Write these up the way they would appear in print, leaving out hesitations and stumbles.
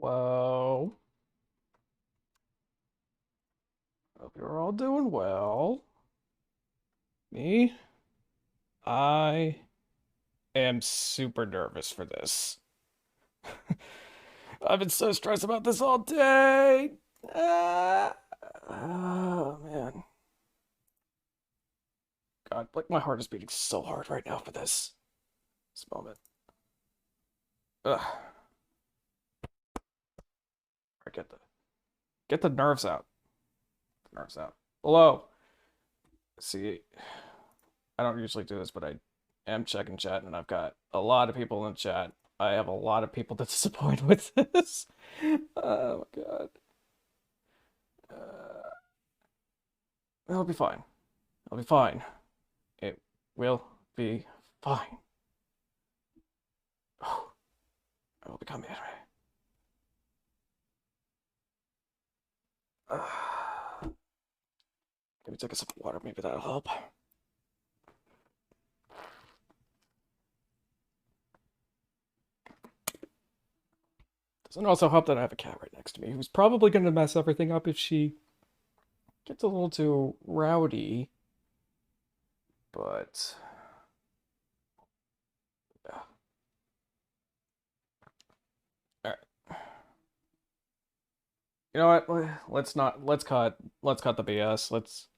Hello. Hope you're all doing well. Me? I am super nervous for this. I've been so stressed about this all day. Oh, man. God, like my heart is beating so hard right now for this moment. Ugh. I get the nerves out. Nerves out. Hello. See, I don't usually do this, but I am checking chat, and I've got a lot of people in the chat. I have a lot of people to disappoint with this. Oh my god. Uh, it'll be fine. It'll be fine. It will be fine. Oh, I will become anime. Maybe take a sip of water. Maybe that'll help. Doesn't also help that I have a cat right next to me who's probably going to mess everything up if she gets a little too rowdy. But yeah. All right. You know what? Let's cut the BS.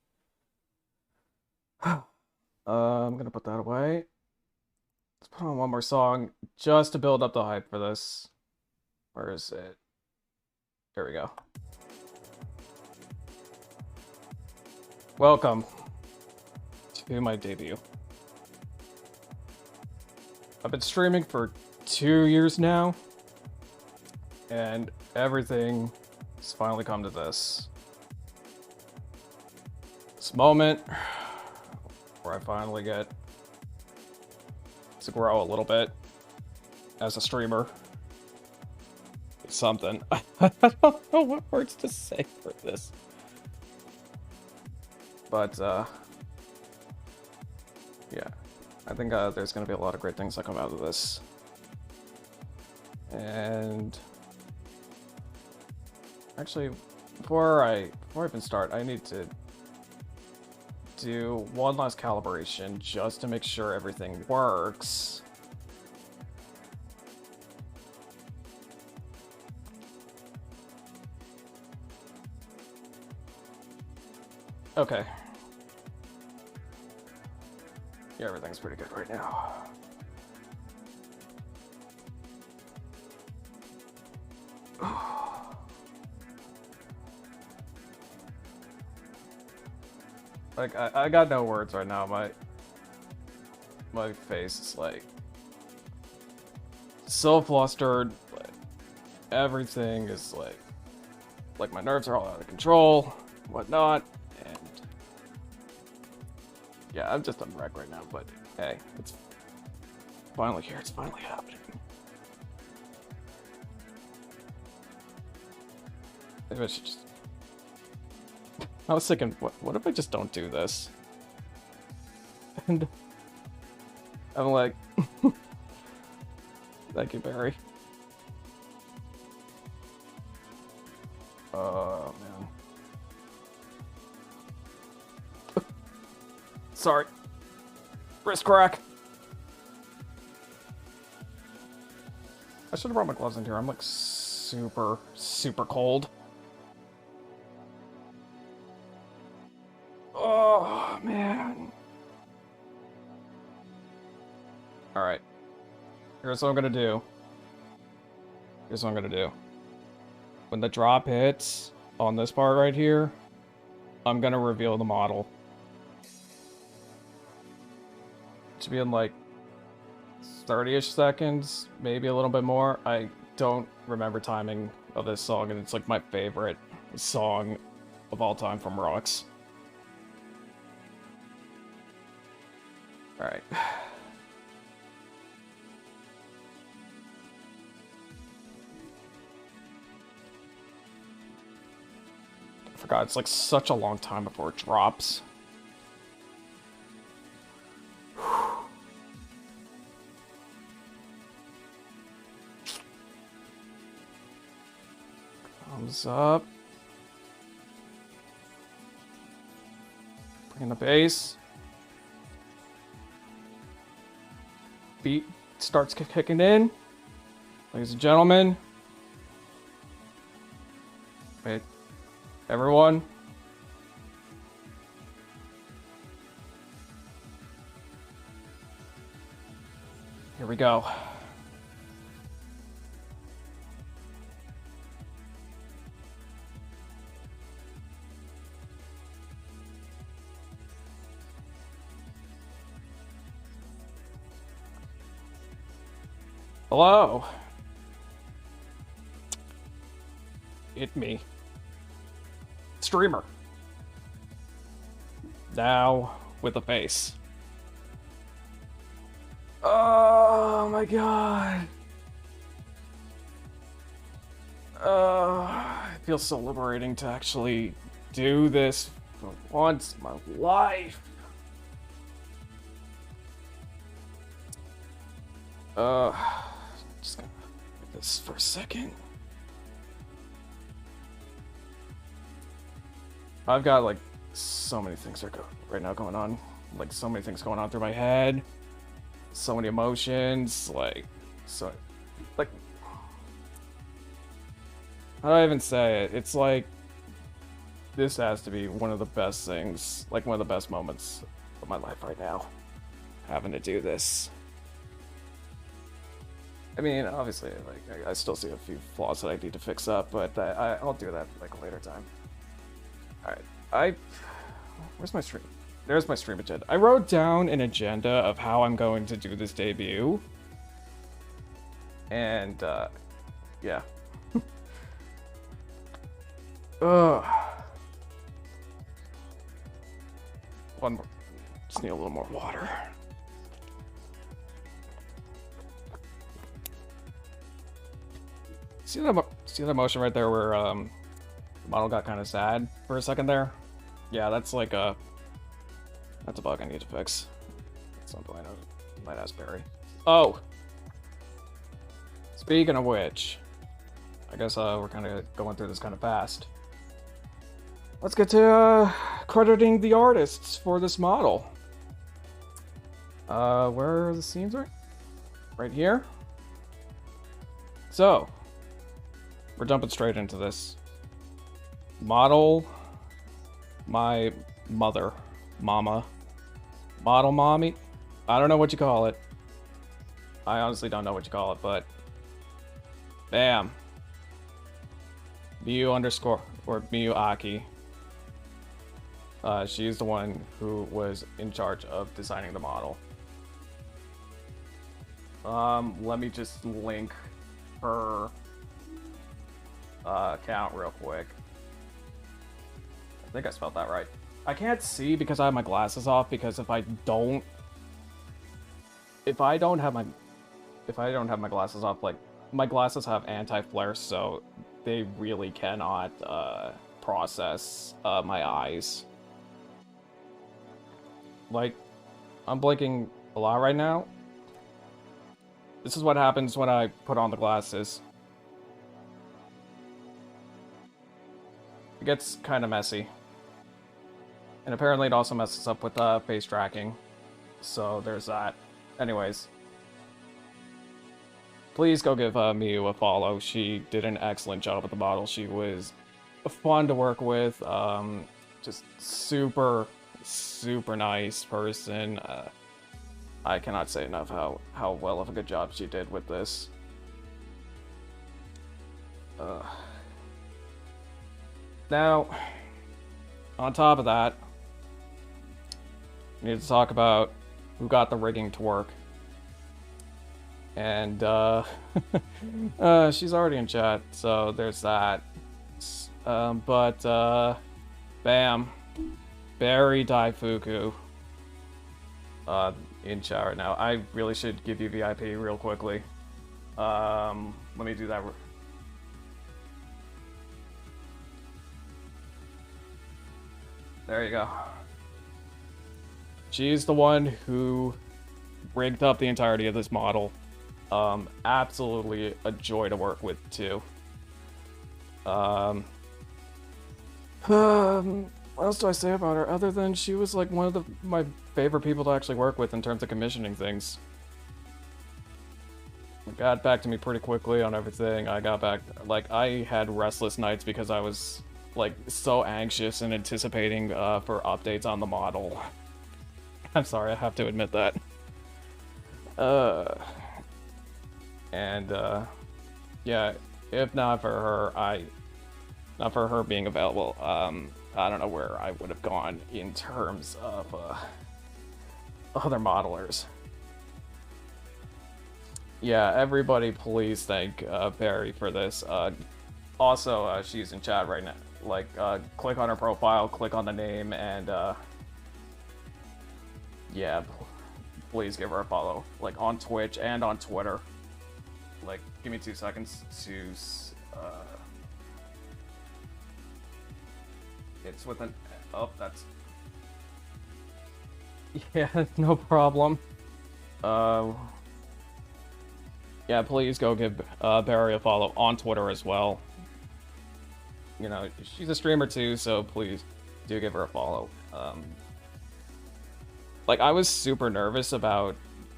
I'm gonna put that away. Let's put on one more song just to build up the hype for this. Where is it? Here we go. Welcome to my debut. I've been streaming for 2 years now, and everything has finally come to this. This moment where I finally get to grow a little bit as a streamer. It's something. I don't know what words to say for this. But, yeah. I think there's going to be a lot of great things that come out of this. And actually, before I even start, I need to do one last calibration just to make sure everything works. Okay. Yeah, everything's pretty good right now. Like, I got no words right now. My face is like so flustered. Like, everything is like my nerves are all out of control, whatnot, and yeah, I'm just on wreck right now. But hey, it's finally here. It's finally happening. Maybe I should just. I was thinking, what if I just don't do this? And I'm like, thank you, Barry. Oh, man. Sorry. Wrist crack. I should have brought my gloves in here. I'm like super, super cold. Oh, man. Alright. Here's what I'm gonna do. Here's what I'm gonna do. When the drop hits on this part right here, I'm gonna reveal the model. It should be in like 30-ish seconds, maybe a little bit more. I don't remember timing of this song, and it's like my favorite song of all time from Rocks. Alright. I forgot, it's like such a long time before it drops. Thumbs up. Bring in the bass. Beat starts kicking in. Ladies and gentlemen. Wait. Everyone. Here we go. Hello. It's me. Streamer. Now with a face. Oh my god. It feels so liberating to actually do this for once in my life. Just gonna do this for a second. I've got like so many things right now going on. Like so many things going on through my head. So many emotions. Like, how do I even say it? It's like, this has to be one of the best things, like one of the best moments of my life right now. Having to do this. I mean, obviously, like, I still see a few flaws that I need to fix up, but I'll do that like a later time. Alright, where's my stream? There's my stream agenda. I wrote down an agenda of how I'm going to do this debut. And, yeah. Ugh. One more. Just need a little more water. See that motion right there where the model got kind of sad for a second there? Yeah, that's like that's a bug I need to fix. At some point, I might ask Barry. Oh! Speaking of which, I guess we're kind of going through this kind of fast. Let's get to crediting the artists for this model. Where are the scenes right? Right here? So, we're jumping straight into this. Model, my mother, mama, model mommy. I don't know what you call it. I honestly don't know what you call it, but bam. Miu underscore or Miu Aki. She's the one who was in charge of designing the model. Let me just link her account real quick. I think I spelled that right. I can't see because I have my glasses off, because if I don't have my glasses off, like, my glasses have anti-flare, so they really cannot process my eyes. Like, I'm blinking a lot right now. This is what happens when I put on the glasses. It gets kind of messy. And apparently it also messes up with face tracking. So there's that. Anyways. Please go give Miu a follow. She did an excellent job with the model. She was fun to work with. Just super, super nice person. I cannot say enough how well of a good job she did with this. Now, on top of that, we need to talk about who got the rigging to work. And, she's already in chat, so there's that. Bam. Barry Daifuku. In chat right now. I really should give you VIP real quickly. Let me do that. There you go. She's the one who rigged up the entirety of this model. Absolutely a joy to work with, too. Um, what else do I say about her other than she was like one of my favorite people to actually work with in terms of commissioning things. It got back to me pretty quickly on everything. I got back, like, I had restless nights because I was like so anxious and anticipating for updates on the model. I'm sorry, I have to admit that. Uh, and yeah, if not for her, not for her being available, I don't know where I would have gone in terms of other modelers. Yeah, everybody please thank Barry for this. Also, she's in chat right now. Like, click on her profile, click on the name, and yeah, please give her a follow. Like, on Twitch and on Twitter. Like, give me 2 seconds to... It's with an... Oh, that's... Yeah, no problem. Yeah, please go give Barry a follow on Twitter as well. You know, she's a streamer too, so please do give her a follow. Like, I was super nervous about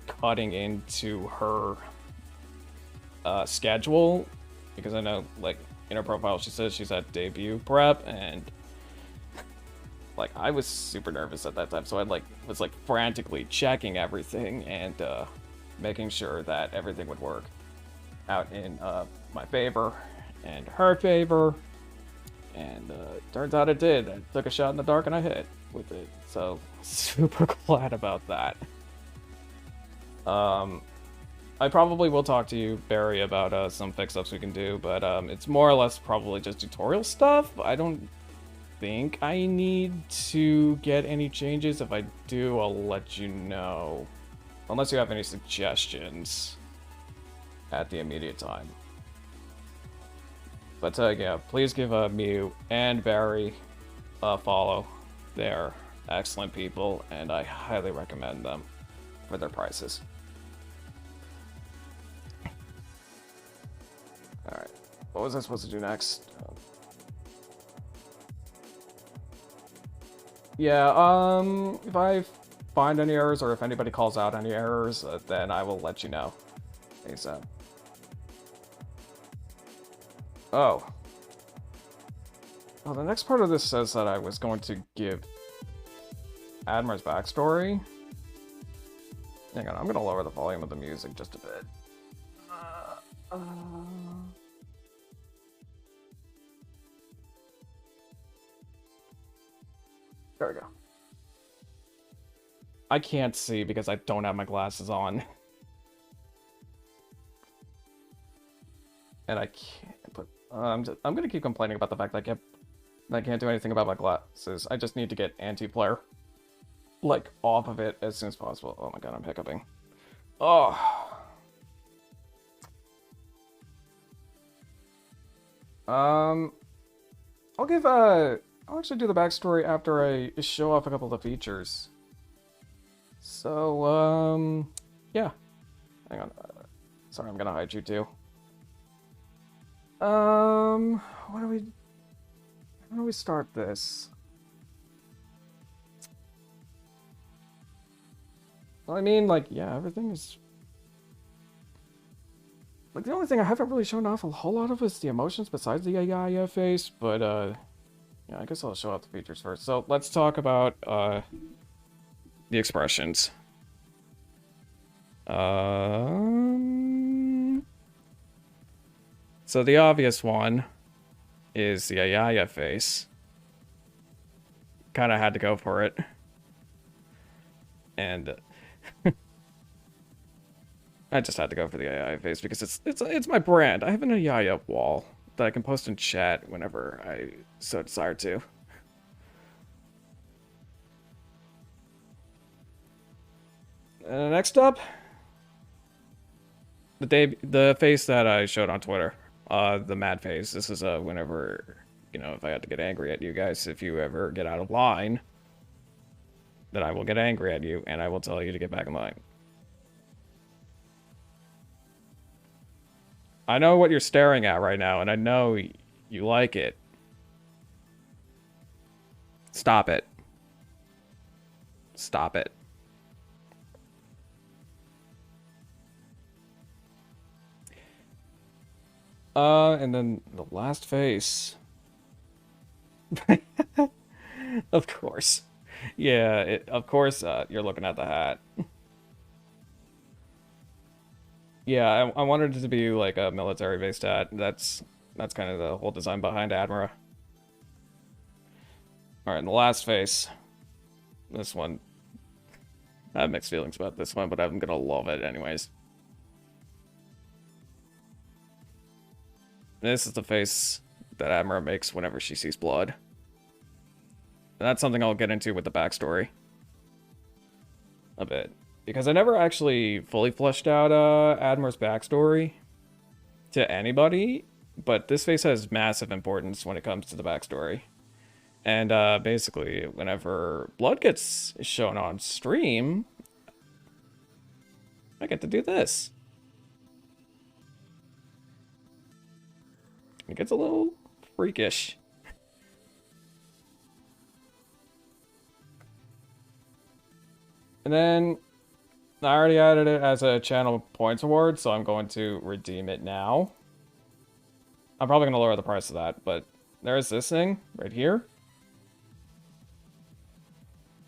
cutting into her schedule, because I know, like, in her profile she says she's at debut prep, and like, I was super nervous at that time, so I was frantically checking everything and making sure that everything would work out in my favor and her favor, and turns out it did. I took a shot in the dark and I hit with it, so super glad about that. I probably will talk to you, Barry, about some fix-ups we can do, but it's more or less probably just tutorial stuff. I don't think I need to get any changes. If I do, I'll let you know. Unless you have any suggestions at the immediate time. But yeah, please give Mew and Barry a follow. They're excellent people, and I highly recommend them for their prices. Alright, what was I supposed to do next? Yeah, if I find any errors or if anybody calls out any errors, then I will let you know ASAP. Oh. Well, the next part of this says that I was going to give Admir's backstory. Hang on, I'm gonna lower the volume of the music just a bit. There we go. I can't see because I don't have my glasses on. And I can't put... I'm gonna keep complaining about the fact that I can't do anything about my glasses. I just need to get anti-flare, like, off of it as soon as possible. Oh my god, I'm hiccuping. Oh. I'll actually do the backstory after I show off a couple of the features. So, yeah. Hang on. Sorry, I'm gonna hide you too. How do we start this? Well, I mean, like, yeah, everything is... Like, the only thing I haven't really shown off a whole lot of is the emotions besides the AI face, but, yeah, I guess I'll show off the features first. So, let's talk about, the expressions. So the obvious one is the Ayaya face. Kind of had to go for it. And I just had to go for the Ayaya face because it's my brand. I have an Ayaya wall that I can post in chat whenever I so desire to. Next up, the face that I showed on Twitter, the mad face. This is whenever, you know, if I had to get angry at you guys, if you ever get out of line, then I will get angry at you and I will tell you to get back in line. I know what you're staring at right now, and I know You like it. Stop it. Stop it. And then the last face. Of course. Yeah, of course you're looking at the hat. Yeah, I wanted it to be like a military-based hat. That's kind of the whole design behind Admira. Alright, and the last face. This one. I have mixed feelings about this one, but I'm gonna love it anyways. This is the face that Admira makes whenever she sees blood. And that's something I'll get into with the backstory. A bit. Because I never actually fully fleshed out Admira's backstory to anybody, but this face has massive importance when it comes to the backstory. And basically, whenever blood gets shown on stream, I get to do this. It gets a little freakish. And then I already added it as a channel points award, so I'm going to redeem it now. I'm probably going to lower the price of that, but there's this thing right here,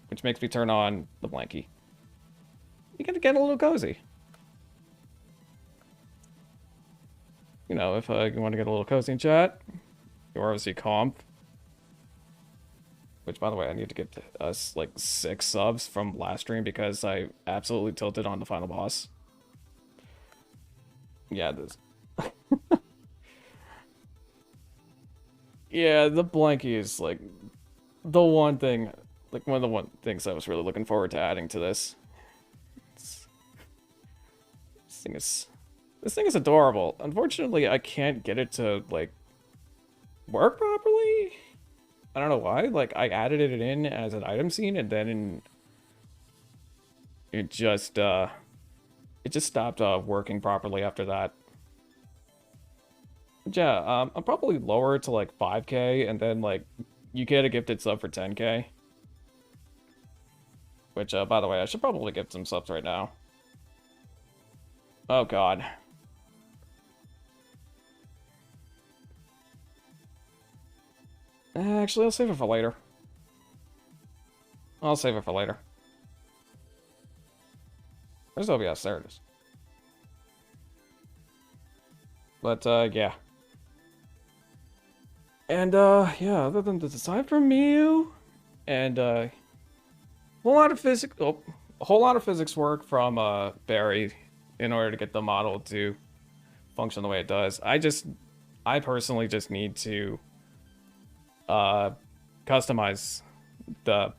which makes me turn on the blankie. You get to get a little cozy. You know, if you want to get a little cozy in chat, you obviously comp. Which, by the way, I need to get us like 6 subs from last stream because I absolutely tilted on the final boss. Yeah, this. Yeah, the blankie is like the one thing, like one of the things I was really looking forward to adding to this. This thing is adorable. Unfortunately, I can't get it to like work properly. I don't know why. Like, I added it in as an item scene, and then it just stopped working properly after that. But yeah, I'll probably lower it to like 5K, and then like you get a gifted sub for 10K. Which, by the way, I should probably gift some subs right now. Oh god. Actually, I'll save it for later. I'll save it for later. Where's OBS? There it is. But, yeah. And, yeah, other than the design from Mew, and, a whole lot of physics work from, Barry in order to get the model to function the way it does. I personally just need to, customize the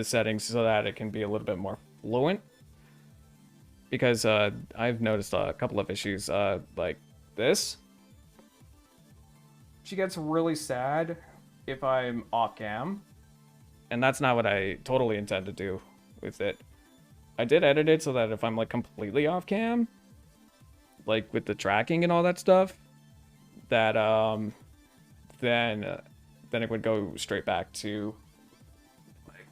settings so that it can be a little bit more fluent. Because, I've noticed a couple of issues, like this. She gets really sad if I'm off cam, and that's not what I totally intend to do with it. I did edit it so that if I'm like completely off cam, like with the tracking and all that stuff, that then it would go straight back to like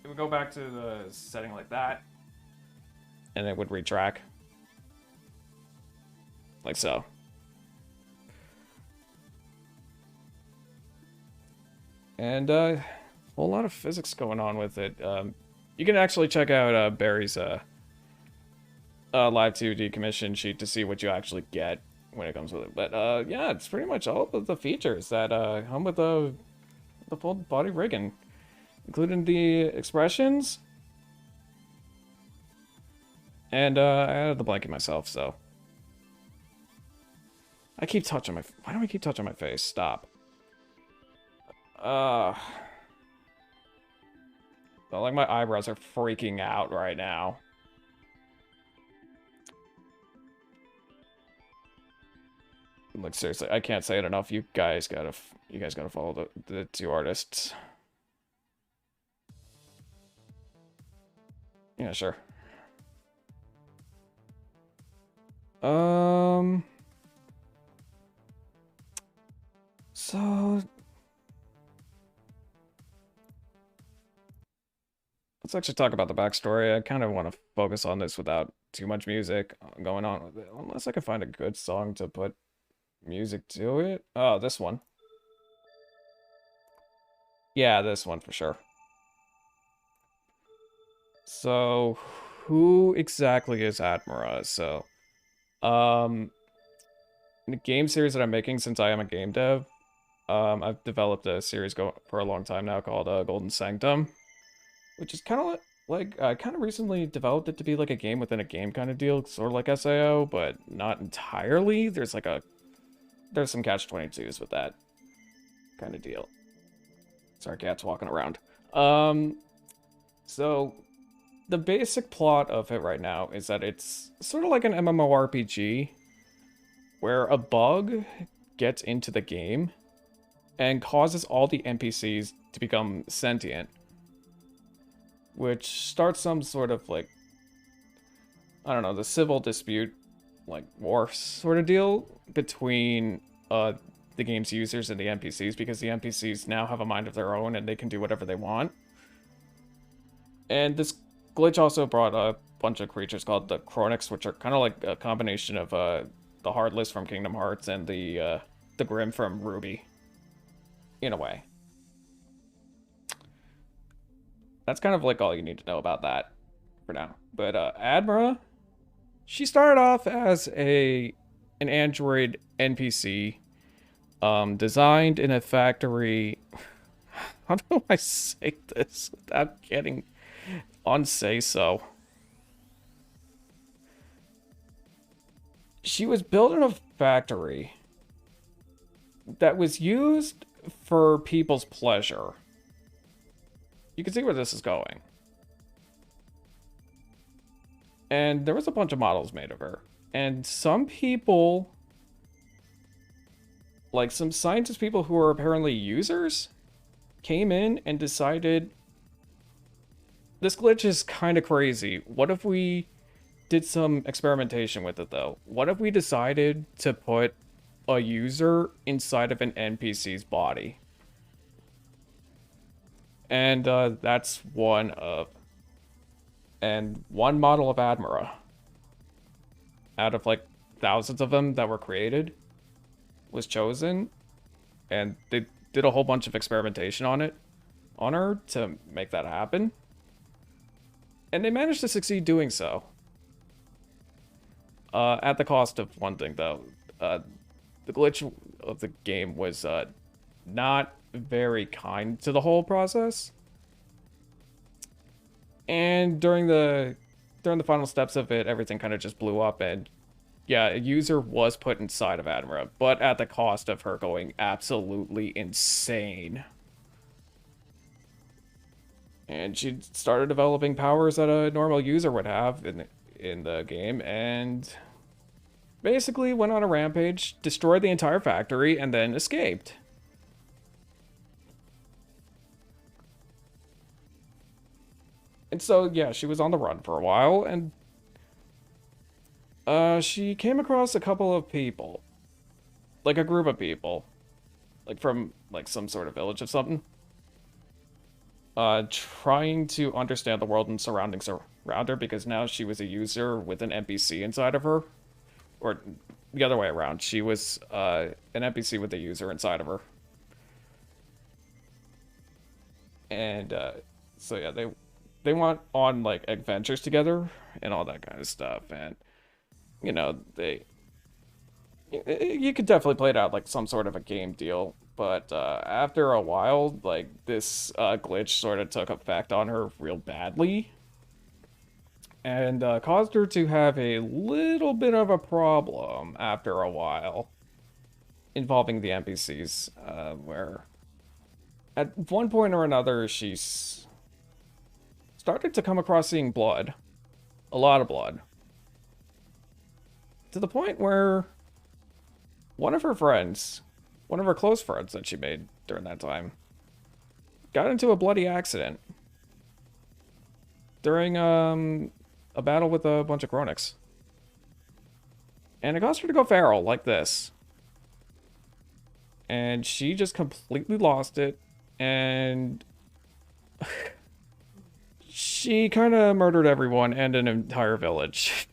it would go back to the setting like that, and it would retrack like so. And a whole lot of physics going on with it. You can actually check out Barry's live 2D commission sheet to see what you actually get when it comes with it. But yeah, it's pretty much all of the features that come with the full body rigging, including the expressions. And I added the blanket myself, so I keep touching my. Why do I keep touching my face? Stop. Like my eyebrows are freaking out right now. Like seriously, I can't say it enough. You guys gotta follow the 2 artists. Yeah, sure. So let's actually talk about the backstory. I kind of want to focus on this without too much music going on with it, unless I can find a good song to put music to it. Oh, this one. Yeah, this one for sure. So, who exactly is Admira? So, um, the game series that I'm making, since I am a game dev, I've developed a series for a long time now called Golden Sanctum, which is kind of like I kind of recently developed it to be like a game within a game kind of deal, sort of like SAO, but not entirely. There's some catch-22s with that kind of deal. Sorry, cat's walking around. So the basic plot of it right now is that it's sort of like an MMORPG where a bug gets into the game and causes all the NPCs to become sentient, which starts some sort of like, I don't know, the civil dispute, like war sort of deal between the game's users and the NPCs, because the NPCs now have a mind of their own and they can do whatever they want. And this glitch also brought a bunch of creatures called the Chronics, which are kind of like a combination of the Heartless from Kingdom Hearts and the Grim from Ruby, in a way. That's kind of like all you need to know about that for now. But Admira, she started off as an android NPC, designed in a factory. How do I say this without getting on say so? She was built in a factory that was used for people's pleasure. You can see where this is going. And there was a bunch of models made of her. And some people, like some scientist people who are apparently users, came in and decided, this glitch is kind of crazy. What if we did some experimentation with it, though? What if we decided to put a user inside of an NPC's body? And that's one model of Admira out of like thousands of them that were created was chosen, and they did a whole bunch of experimentation on her to make that happen, and they managed to succeed doing so. At the cost of one thing, though. The glitch of the game was not very kind to the whole process. And during the final steps of it, everything kind of just blew up, and yeah, a user was put inside of Admira, but at the cost of her going absolutely insane. And she started developing powers that a normal user would have in the game, and basically went on a rampage, destroyed the entire factory, and then escaped. And so, yeah, she was on the run for a while, and she came across a couple of people. Like a group of people. Like from, like, some sort of village or something. Trying to understand the world and surroundings around her, because now she was a user with an NPC inside of her. Or the other way around. She was an NPC with a user inside of her. And so yeah, they went on like adventures together and all that kind of stuff. And you know, you could definitely play it out like some sort of a game deal. But after a while, like this glitch sort of took effect on her real badly. And caused her to have a little bit of a problem after a while involving the NPCs, where at one point or another she's started to come across seeing blood. A lot of blood. To the point where one of her close friends that she made during that time, got into a bloody accident during a battle with a bunch of Chronics. And it caused her to go feral, like this. And she just completely lost it. And she kind of murdered everyone and an entire village.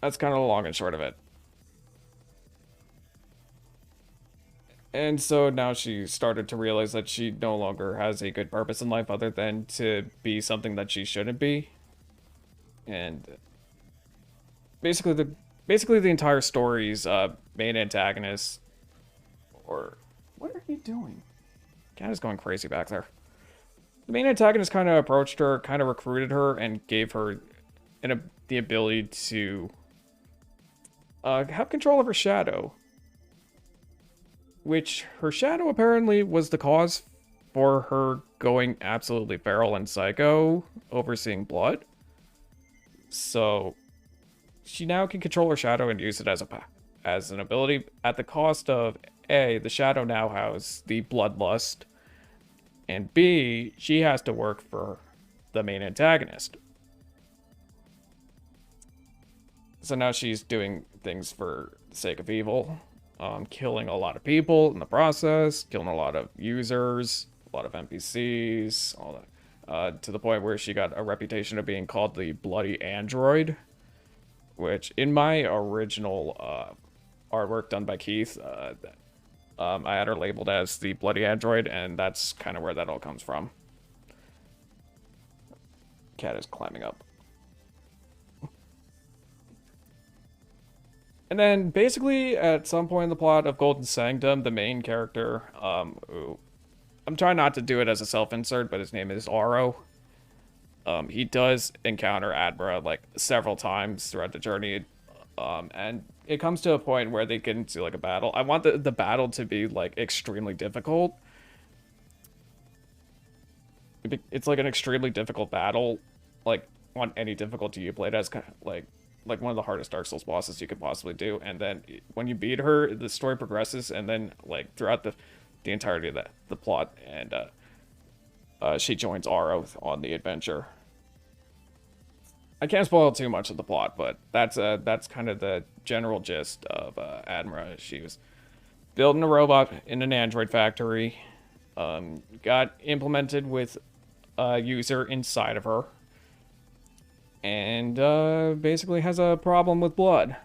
That's kind of the long and short of it. And so now she started to realize that she no longer has a good purpose in life other than to be something that she shouldn't be. And basically the entire story's main antagonist, or what are you doing? Cat is going crazy back there. The main antagonist kind of approached her, kind of recruited her, and gave her the ability to have control of her shadow. Which her shadow apparently was the cause for her going absolutely feral and psycho, overseeing blood. So she now can control her shadow and use it as an ability at the cost of A, the shadow now has the bloodlust, and B, she has to work for the main antagonist. So now she's doing things for the sake of evil, killing a lot of people in the process, killing a lot of users, a lot of NPCs, all that. To the point where she got a reputation of being called the Bloody Android, which in my original artwork done by Keith, I had her labeled as the Bloody Android, and that's kind of where that all comes from. Cat is climbing up. And then basically at some point in the plot of Golden Sanctum, the main character, who I'm trying not to do it as a self-insert, but his name is Auro. He does encounter Admira like several times throughout the journey, and it comes to a point where they get into like a battle. I want the battle to be like extremely difficult. It's like an extremely difficult battle, like on any difficulty you played as, kind of like one of the hardest Dark Souls bosses you could possibly do. And then when you beat her, the story progresses, and then like throughout the entirety of the plot, and she joins Auro on the adventure. I can't spoil too much of the plot, but that's kind of the general gist of Admira. She was building a robot in an android factory, got implemented with a user inside of her, and basically has a problem with blood.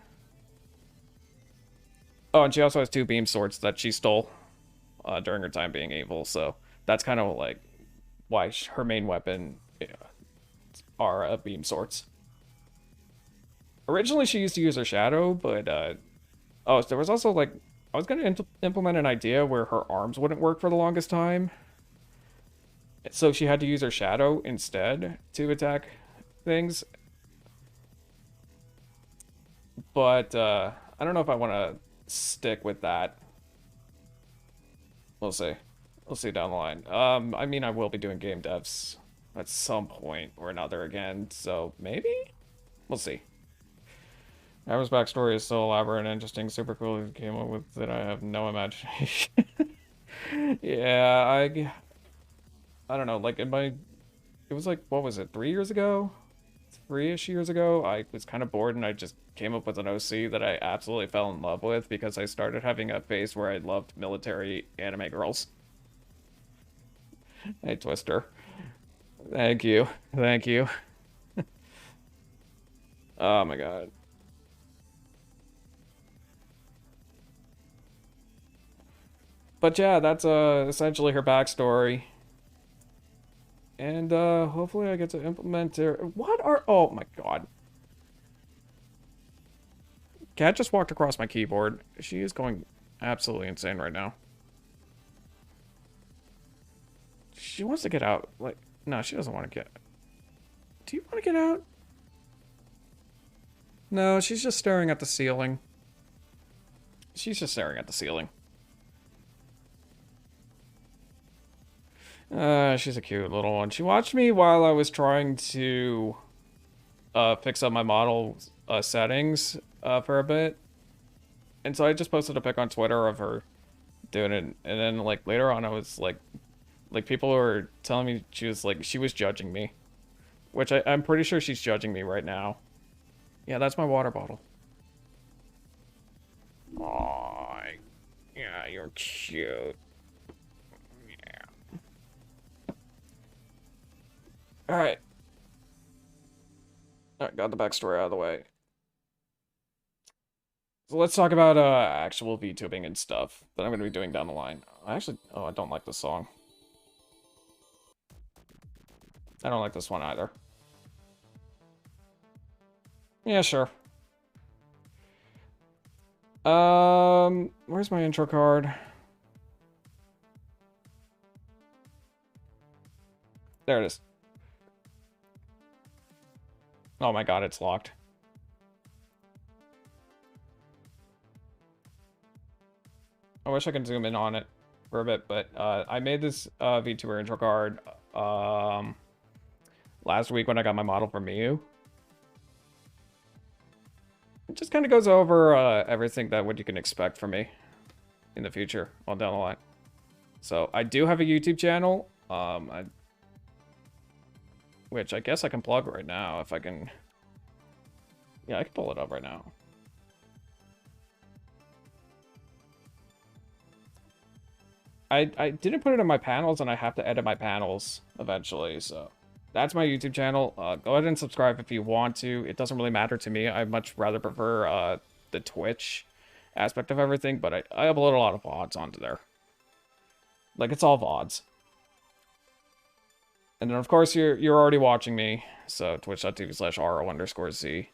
Oh, and she also has two beam swords that she stole during her time being evil, so that's kind of like why her main weapon are beam swords. Originally, she used to use her shadow, but oh, so there was also like I was gonna implement an idea where her arms wouldn't work for the longest time, so she had to use her shadow instead to attack things. But I don't know if I want to stick with that. We'll see. We'll see down the line. I mean, I will be doing game devs at some point or another again, so maybe? We'll see. Adam's backstory is so elaborate and interesting, super cool. He came up with that I have no imagination. Yeah, I don't know, like in my, it was like, what was it, 3 years ago? 3-ish years ago, I was kind of bored and I just came up with an OC that I absolutely fell in love with because I started having a phase where I loved military anime girls. Hey, Twister. Thank you. Thank you. Oh my god. But yeah, that's essentially her backstory. And hopefully I get to implement her. What are, oh my god. Cat just walked across my keyboard. She is going absolutely insane right now. She wants to get out. Like, no, she doesn't want to get. Do you want to get out? No, she's just staring at the ceiling. She's just staring at the ceiling. She's a cute little one. She watched me while I was trying to fix up my model settings for a bit. And so I just posted a pic on Twitter of her doing it. And then like later on I was like people were telling me she was judging me. Which I'm pretty sure she's judging me right now. Yeah, that's my water bottle. cute. Yeah. Alright. Alright, got the backstory out of the way. So let's talk about actual VTubing and stuff that I'm going to be doing down the line. I don't like this song. I don't like this one either. Yeah, sure. Where's my intro card? There it is. Oh my god, it's locked. I wish I could zoom in on it for a bit, but I made this VTuber intro card last week when I got my model from Miu. It just kind of goes over everything that what you can expect from me in the future on down the line. So I do have a YouTube channel, which I guess I can plug right now if I can. Yeah, I can pull it up right now. I didn't put it in my panels, and I have to edit my panels eventually, so that's my YouTube channel. Go ahead and subscribe if you want to. It doesn't really matter to me. I much rather prefer the Twitch aspect of everything, but I upload a lot of VODs onto there. Like, it's all VODs. And then, of course, you're already watching me, so twitch.tv/Auro_Z.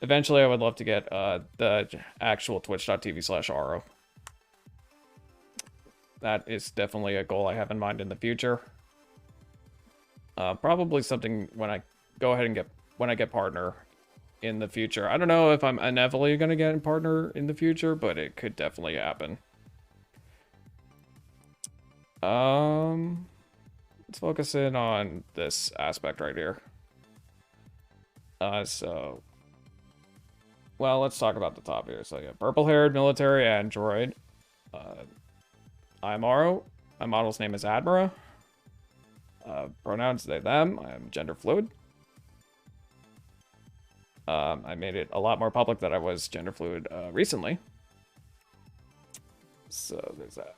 Eventually, I would love to get the actual twitch.tv/Auro. That is definitely a goal I have in mind in the future. Probably something when I go ahead and get partner in the future. I don't know if I'm inevitably going to get a partner in the future, but it could definitely happen. Let's focus in on this aspect right here. Well, let's talk about the top here. So yeah, purple-haired military android. I'm Auro. My model's name is Admira. Pronouns they, them. I'm gender fluid. I made it a lot more public that I was gender fluid recently. So there's that.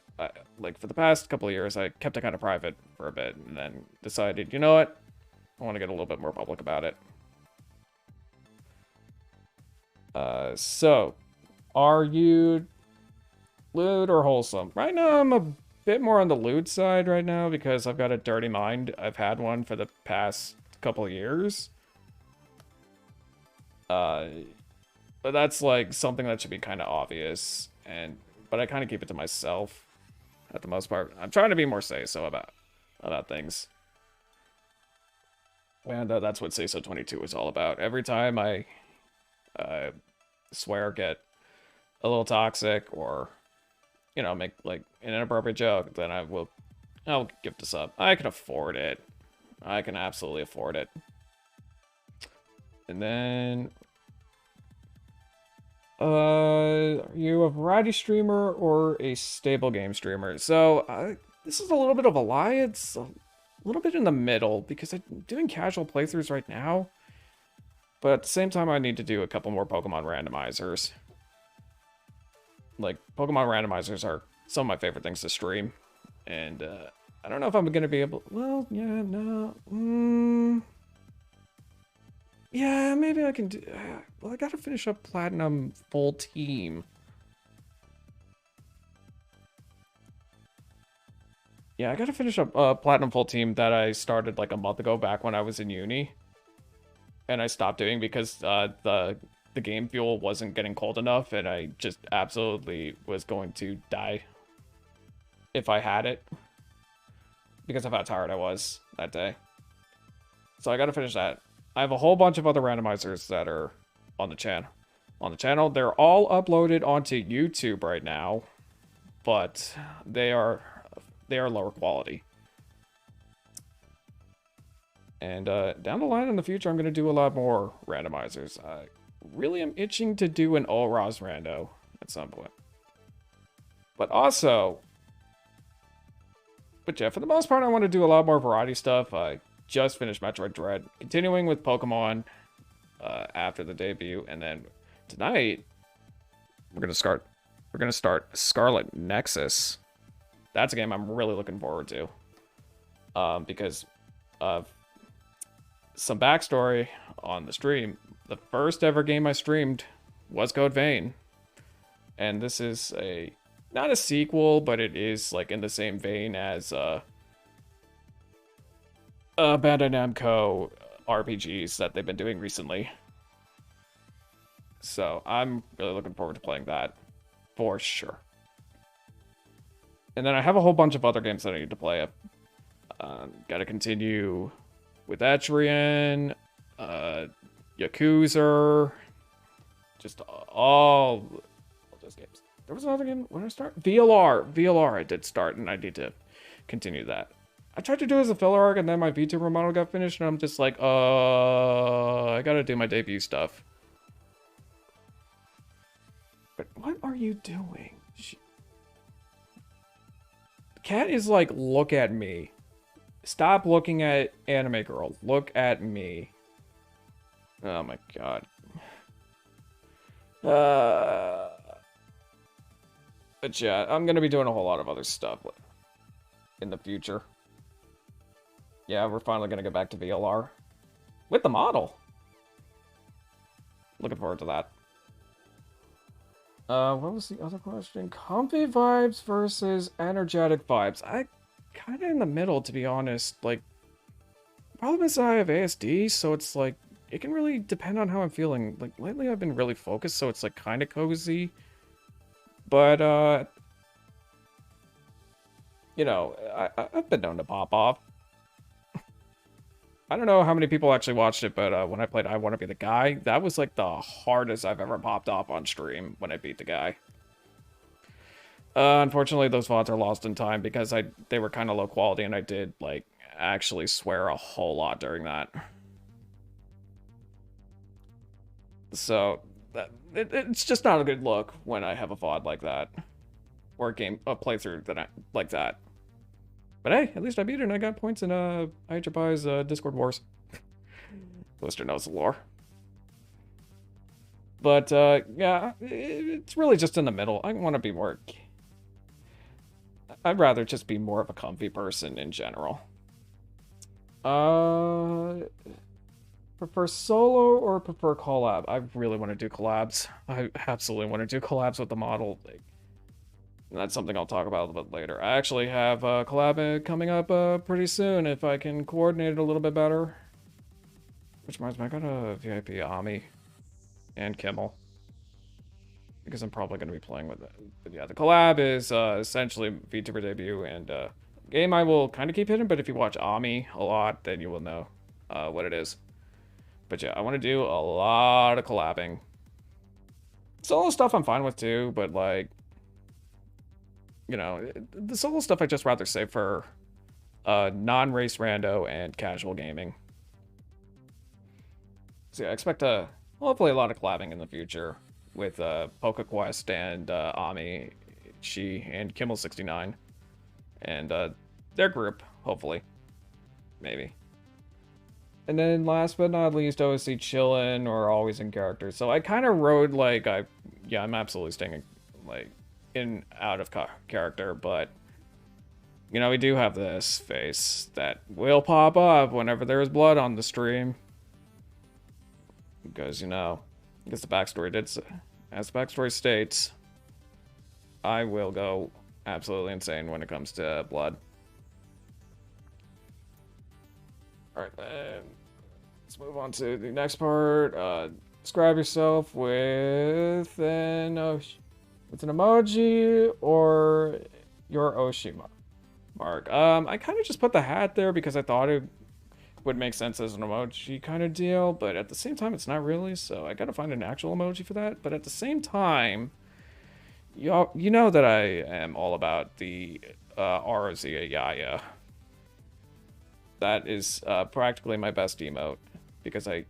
Like for the past couple of years, I kept it kind of private for a bit and then decided, you know what? I want to get a little bit more public about it. So are you lewd or wholesome? Right now, I'm a bit more on the lewd side right now because I've got a dirty mind. I've had one for the past couple of years. But that's like something that should be kind of obvious, but I kind of keep it to myself at the most part. I'm trying to be more say-so about things. And that's what Say So 22 is all about. Every time I swear, get a little toxic, or you know, make like an inappropriate joke, then I'll give this up. I can afford it. I can absolutely afford it. And then are you a variety streamer or a stable game streamer? So this is a little bit of a lie. It's a little bit in the middle because I'm doing casual playthroughs right now, but at the same time I need to do a couple more Pokemon randomizers. Like, Pokemon randomizers are some of my favorite things to stream. And, I don't know if I'm going to be able... Well, yeah, no... yeah, maybe I can do... well, I gotta finish up Platinum Full Team. Yeah, I gotta finish up Platinum Full Team that I started like a month ago back when I was in uni. And I stopped doing because the game fuel wasn't getting cold enough, and I just absolutely was going to die if I had it because of how tired I was that day. So I gotta finish that. I have a whole bunch of other randomizers that are on the channel. They're all uploaded onto YouTube right now, but they are lower quality. And down the line in the future, I'm going to do a lot more randomizers. I really am itching to do an All-Roz rando at some point. But yeah, for the most part, I want to do a lot more variety stuff. I just finished Metroid Dread, continuing with Pokemon after the debut. And then tonight, we're going to start we're gonna start Scarlet Nexus. That's a game I'm really looking forward to. Because of some backstory on the stream. The first ever game I streamed was Code Vein. And this is not a sequel, but it is like in the same vein as Bandai Namco RPGs that they've been doing recently. So I'm really looking forward to playing that for sure. And then I have a whole bunch of other games that I need to play. Gotta continue with Etrian, Yakuza, just all those games. There was another game when I start VLR I did start, and I need to continue that. I tried to do it as a filler arc, and then my VTuber model got finished, and I'm just like, I gotta do my debut stuff. But what are you doing? The cat is like, look at me. Stop looking at anime girl. Look at me. Oh my god. But yeah, I'm gonna be doing a whole lot of other stuff in the future. Yeah, we're finally gonna get back to VLR. With the model. Looking forward to that. What was the other question? Comfy vibes versus energetic vibes. I kind of in the middle, to be honest. Like, the problem is I have ASD, so it's like, it can really depend on how I'm feeling. Like, lately I've been really focused, so it's like kind of cozy. But, you know, I've been known to pop off. I don't know how many people actually watched it, but when I played I Want to Be the Guy, that was like the hardest I've ever popped off on stream when I beat the guy. Unfortunately, those VODs are lost in time because they were kind of low quality, and I did like actually swear a whole lot during that. So it's just not a good look when I have a VOD like that, or a playthrough like that. But hey, at least I beat it and I got points in IHPI's Discord Wars. Lister knows the lore. But yeah, it's really just in the middle. I want to be more... I'd rather just be more of a comfy person in general. Prefer solo or prefer collab? I really want to do collabs. I absolutely want to do collabs with the model. That's something I'll talk about a little bit later. I actually have a collab coming up pretty soon if I can coordinate it a little bit better. Which reminds me, I got a VIP Ami and Kimmel. Because I'm probably going to be playing with it. But yeah, the collab is essentially VTuber debut and game I will kind of keep hidden, but if you watch Ami a lot, then you will know what it is. But yeah, I want to do a lot of collabing. Solo stuff I'm fine with too, but like, you know, the solo stuff I just rather save for non-race rando and casual gaming. So yeah, I expect hopefully a lot of collabing in the future with PokeQuest and Ami, She, and Kimmel69. And their group, hopefully. Maybe. And then last but not least, OSC chillin' or always in character. So I kind of rode like, I'm absolutely staying like in out of character, but you know, we do have this face that will pop up whenever there is blood on the stream. Because, you know, as the backstory states, I will go absolutely insane when it comes to blood. Alright, then let's move on to the next part. Describe yourself with an emoji or your Oshima mark. I kind of just put the hat there because I thought it would make sense as an emoji kind of deal, but at the same time, it's not really, so I gotta find an actual emoji for that. But at the same time, you know that I am all about the Auro Yaya. That is practically my best emote because I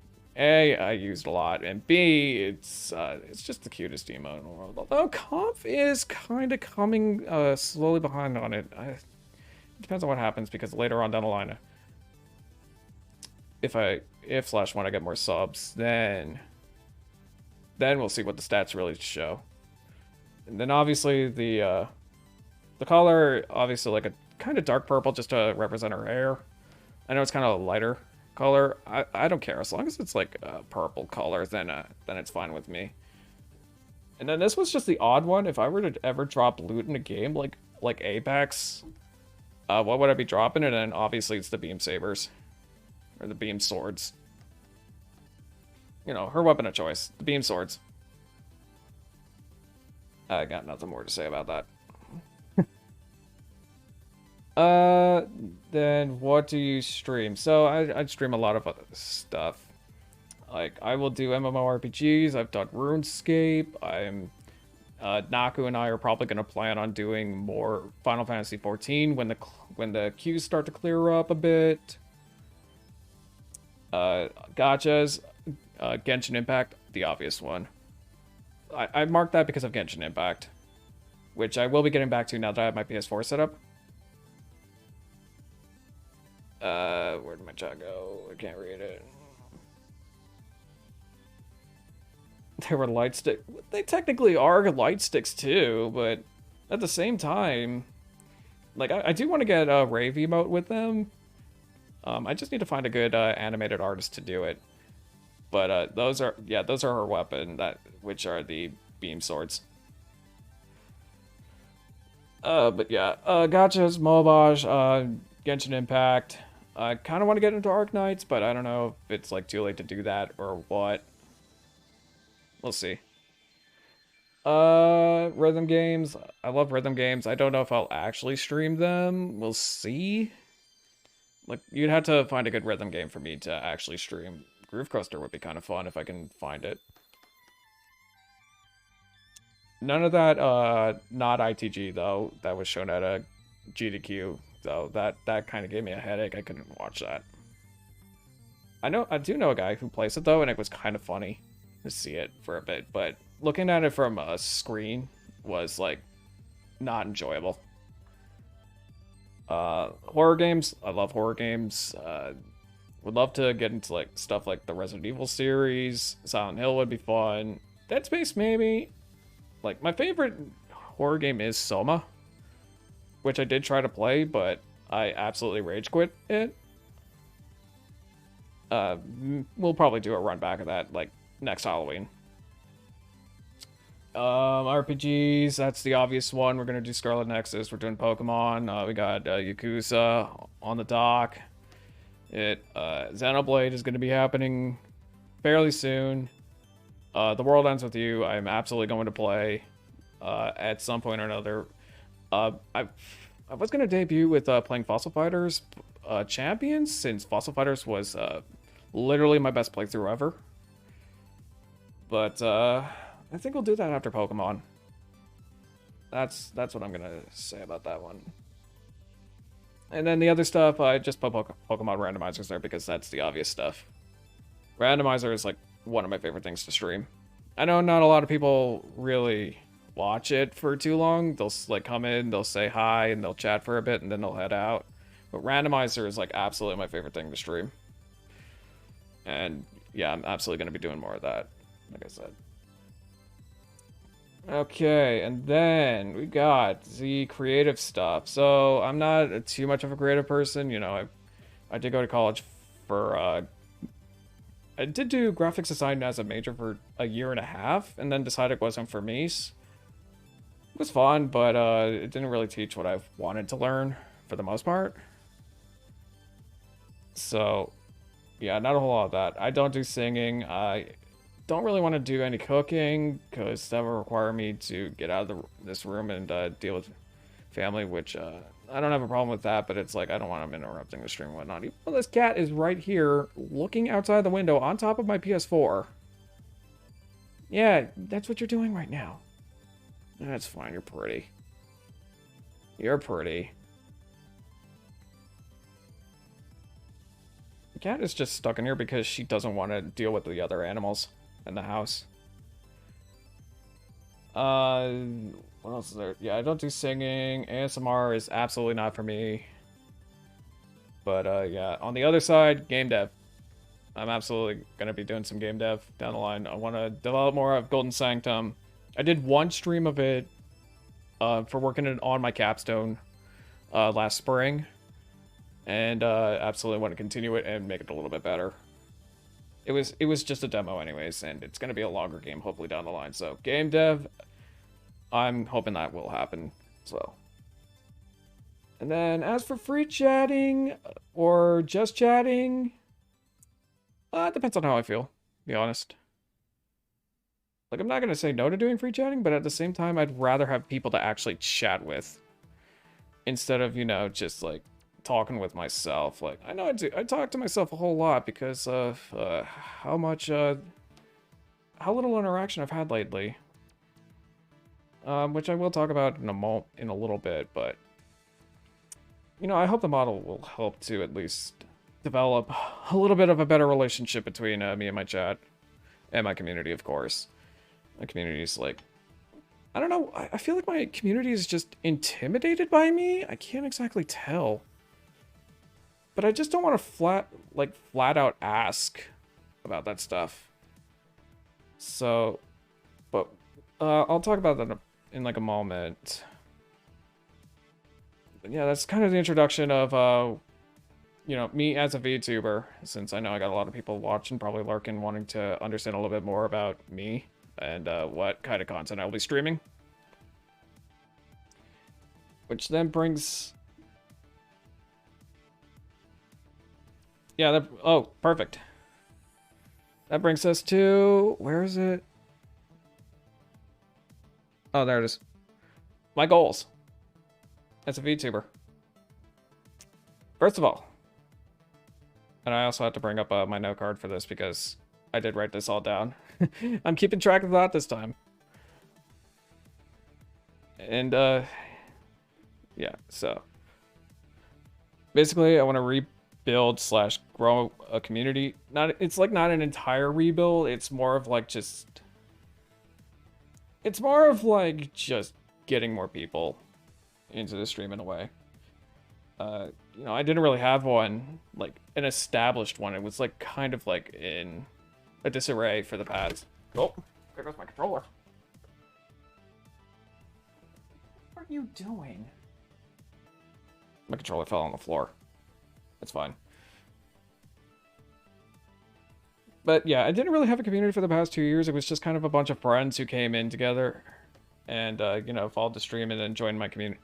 used a lot, and B, it's just the cutest emote in the world. Although Conf is kind of coming slowly behind on it. It depends on what happens because later on down the line, if when I get more subs, then we'll see what the stats really show. And then obviously the color, obviously like a kind of dark purple just to represent her hair. I know it's kind of a lighter color. I don't care as long as it's like a purple color, then it's fine with me. And then this was just the odd one. If I were to ever drop loot in a game like Apex, what would I be dropping? And then obviously it's the beam sabers or the beam swords. You know, her weapon of choice, the beam swords. I got nothing more to say about that. Then what do you stream? So I stream a lot of other stuff. Like, I will do MMORPGs, I've done RuneScape, Naku and I are probably going to plan on doing more Final Fantasy XIV when the queues start to clear up a bit. Gachas, Genshin Impact, the obvious one. I marked that because of Genshin Impact, which I will be getting back to now that I have my PS4 set up. Where did my chat go? I can't read it. They were light stick. They technically are light sticks too, but at the same time, like I do want to get a Rave emote with them. I just need to find a good animated artist to do it. But those are her weapon, which are the beam swords. But yeah, Gachas, Mobage, Genshin Impact. I kind of want to get into Arknights, but I don't know if it's like too late to do that or what. We'll see. Rhythm games. I love rhythm games. I don't know if I'll actually stream them. We'll see. Like, you'd have to find a good rhythm game for me to actually stream. Groove Coaster would be kind of fun if I can find it. None of that, not ITG, though. That was shown at a GDQ, though. That kind of gave me a headache. I couldn't watch that. I do know a guy who plays it, though, and it was kind of funny to see it for a bit, but looking at it from a screen was, like, not enjoyable. Horror games. I love horror games. Would love to get into, like, stuff like the Resident Evil series. Silent Hill would be fun. Dead Space, maybe. Like, my favorite horror game is Soma, which I did try to play, but I absolutely rage quit it. We'll probably do a run back of that, like, next Halloween. RPGs, that's the obvious one. We're gonna do Scarlet Nexus. We're doing Pokemon. We got Yakuza on the dock. Xenoblade is gonna be happening fairly soon. The World Ends With You, I'm absolutely going to play at some point or another. I was gonna debut with playing Fossil Fighters Champions, since Fossil Fighters was literally my best playthrough ever. But I think we'll do that after Pokemon. That's what I'm gonna say about that one. And then the other stuff, I just put Pokemon randomizers there because that's the obvious stuff. Randomizer is like one of my favorite things to stream. I know not a lot of people really watch it for too long. They'll like come in, they'll say hi, and they'll chat for a bit, and then they'll head out. But randomizer is like absolutely my favorite thing to stream. And yeah, I'm absolutely gonna be doing more of that, like I said. Okay, and then we got the creative stuff. So I'm not too much of a creative person, you know. I did go to college for I did do graphics design as a major for a year and a half, and then decided it wasn't for me. It was fun, but it didn't really teach what I wanted to learn for the most part. So yeah, not a whole lot of that. I don't do singing. I don't really want to do any cooking because that would require me to get out of this room and deal with family, which I don't have a problem with that, but it's like I don't want them interrupting the stream and whatnot. Well, this cat is right here looking outside the window on top of my PS4. Yeah, that's what you're doing right now. That's fine, you're pretty. You're pretty. The cat is just stuck in here because she doesn't want to deal with the other animals in the house. What else is there? Yeah, I don't do singing. ASMR is absolutely not for me. But yeah, on the other side, game dev. I'm absolutely gonna be doing some game dev down the line. I want to develop more of Golden Sanctum. I did one stream of it for working on my capstone last spring, and absolutely want to continue it and make it a little bit better. It was just a demo anyways, and it's going to be a longer game hopefully down the line. So game dev, I'm hoping that will happen as well. And then as for free chatting or just chatting, it depends on how I feel, to be honest. Like, I'm not going to say no to doing free chatting, but at the same time, I'd rather have people to actually chat with instead of, you know, just like talking with myself. Like, I know I talk to myself a whole lot because of how little interaction I've had lately. Which I will talk about in a little bit, but you know, I hope the model will help to at least develop a little bit of a better relationship between me and my chat and my community, of course. My community is like, I don't know, I feel like my community is just intimidated by me. I can't exactly tell. But I just don't want to flat out ask about that stuff. So, but I'll talk about that in like a moment. But yeah, that's kind of the introduction of you know, me as a VTuber, since I know I got a lot of people watching, probably lurking, wanting to understand a little bit more about me and what kind of content I'll be streaming. Which then brings... Yeah, oh, perfect. That brings us to... Where is it? Oh, there it is. My goals as a VTuber. First of all, and I also have to bring up my note card for this because I did write this all down. I'm keeping track of that this time. And, yeah, so. Basically, I want to rebuild / grow a community. It's like not an entire rebuild. It's more of like just... It's more of like just getting more people into the stream in a way. You know, I didn't really have one, like an established one. It was like kind of like in a disarray for the past. Oh, there goes my controller. What are you doing? My controller fell on the floor. That's fine. But yeah, I didn't really have a community for the past 2 years. It was just kind of a bunch of friends who came in together and, you know, followed the stream and then joined my community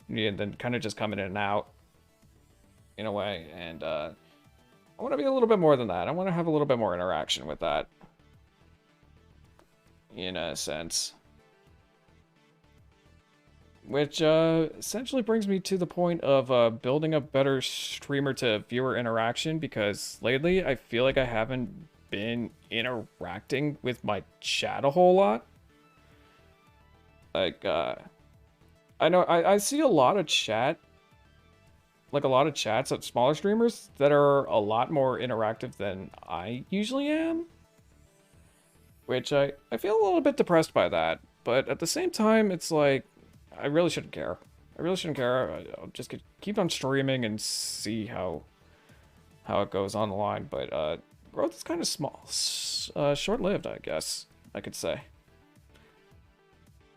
and then kind of just coming in and out in a way. And I want to be a little bit more than that. I want to have a little bit more interaction with that in a sense. Which essentially brings me to the point of building a better streamer to viewer interaction, because lately I feel like I haven't been interacting with my chat a whole lot. Like, I know I see a lot of chat, like a lot of chats of smaller streamers that are a lot more interactive than I usually am. Which I feel a little bit depressed by that, but at the same time, it's like, I really shouldn't care. I really shouldn't care. I'll just keep on streaming and see how it goes on the line. But growth is kind of small, short-lived, I guess I could say.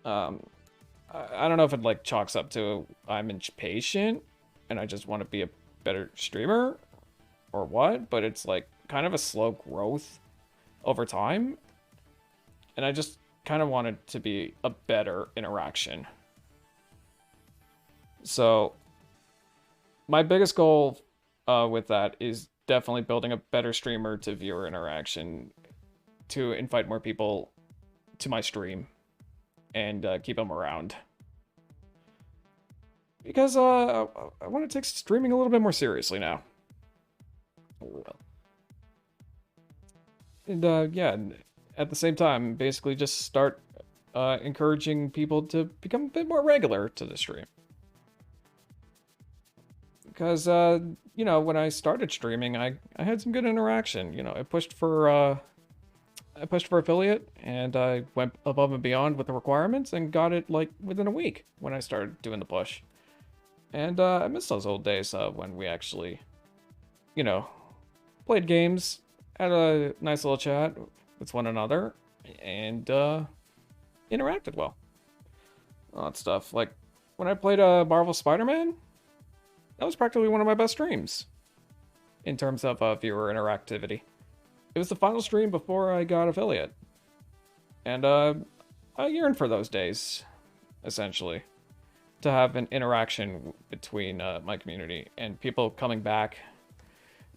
I don't know if it like chalks up to I'm impatient and I just want to be a better streamer or what, but it's like kind of a slow growth over time, and I just kind of want it to be a better interaction. So my biggest goal with that is definitely building a better streamer to viewer interaction, to invite more people to my stream and keep them around. Because I want to take streaming a little bit more seriously now. And yeah, at the same time, basically just start encouraging people to become a bit more regular to the stream. Because, you know, when I started streaming, I had some good interaction. You know, I pushed for affiliate, and I went above and beyond with the requirements and got it, like, within a week when I started doing the push. And I miss those old days when we actually, you know, played games, had a nice little chat with one another, and, yeah, interacted well. All that stuff. Like, when I played Marvel Spider-Man, that was practically one of my best streams in terms of viewer interactivity. It was the final stream before I got affiliate. And I yearn for those days, essentially, to have an interaction between my community and people coming back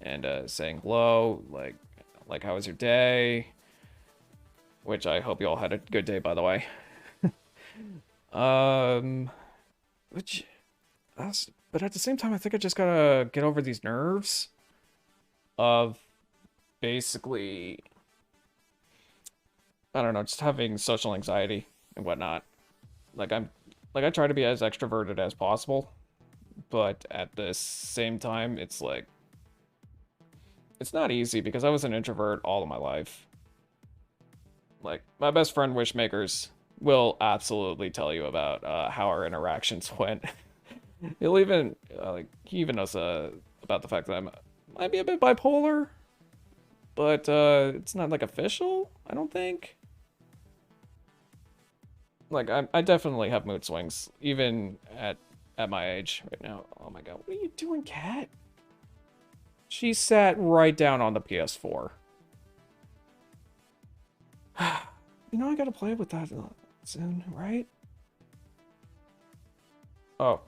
and saying hello, like how was your day? Which I hope you all had a good day, by the way. Which, but at the same time, I think I just gotta get over these nerves of basically, I don't know, just having social anxiety and whatnot. Like I try to be as extroverted as possible, but at the same time, it's like, it's not easy because I was an introvert all of my life. Like, my best friend Wishmakers will absolutely tell you about how our interactions went. He'll even, he even knows about the fact that I might be a bit bipolar, but it's not, like, official, I don't think. Like, I definitely have mood swings, even at my age right now. Oh my god, what are you doing, cat? She sat right down on the PS4. You know I gotta play with that soon, right? Oh,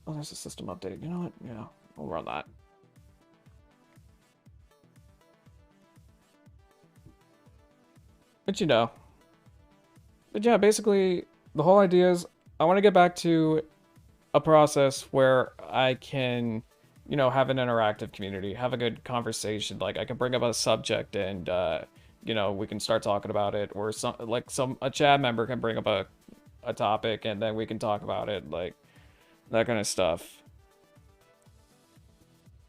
there's a system update. You know what? Yeah, we'll run that. But you know. But yeah, basically, the whole idea is I want to get back to a process where I can, you know, have an interactive community, have a good conversation. Like, I can bring up a subject and, you know, we can start talking about it, or a chat member can bring up a topic and then we can talk about it, like, that kind of stuff.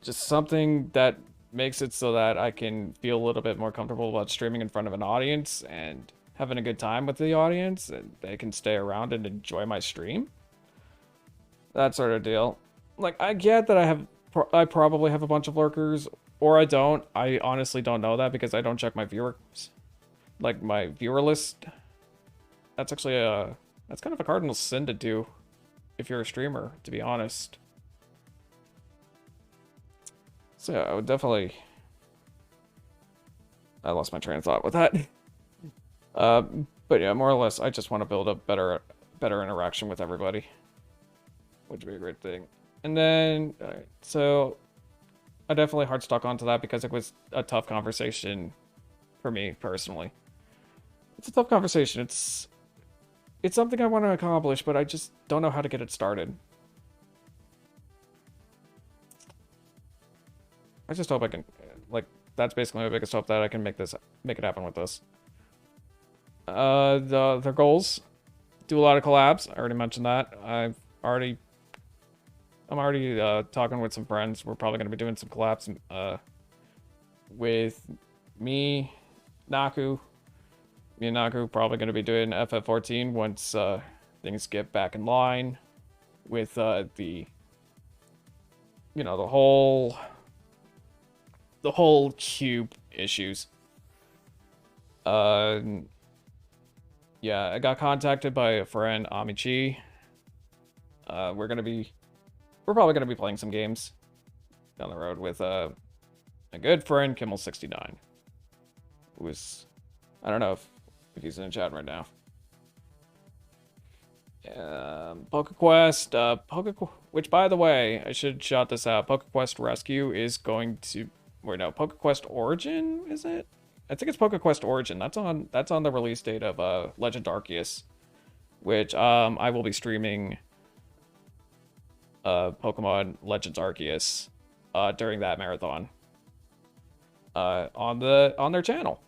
Just something that makes it so that I can feel a little bit more comfortable about streaming in front of an audience and having a good time with the audience, and they can stay around and enjoy my stream. That sort of deal. Like, I get that I probably have a bunch of lurkers, or I don't. I honestly don't know that because I don't check my viewers. Like, my viewer list. That's actually that's kind of a cardinal sin to do if you're a streamer, to be honest. So yeah, I would definitely... I lost my train of thought with that. But yeah, more or less, I just want to build a better interaction with everybody, which would be a great thing. And then, so I definitely hard stuck onto that because it was a tough conversation for me personally. It's a tough conversation. It's something I want to accomplish, but I just don't know how to get it started. I just hope I can, like, that's basically my biggest hope, that I can make it happen with this. Their goals, do a lot of collabs. I already mentioned that. I'm already talking with some friends. We're probably going to be doing some collabs with me, Naku. Me and Naku probably going to be doing FF14 once things get back in line with the, you know, the whole cube issues. Yeah, I got contacted by a friend, Amichi. We're probably gonna be playing some games down the road with a good friend, Kimmel69, who is, I don't know if he's in the chat right now. PokeQuest, which, by the way, I should shout this out. PokeQuest Rescue is going to, wait, no, PokeQuest Origin, is it? I think it's PokeQuest Origin. That's on the release date of Legend Arceus, which I will be streaming Pokemon Legends Arceus during that marathon on their channel.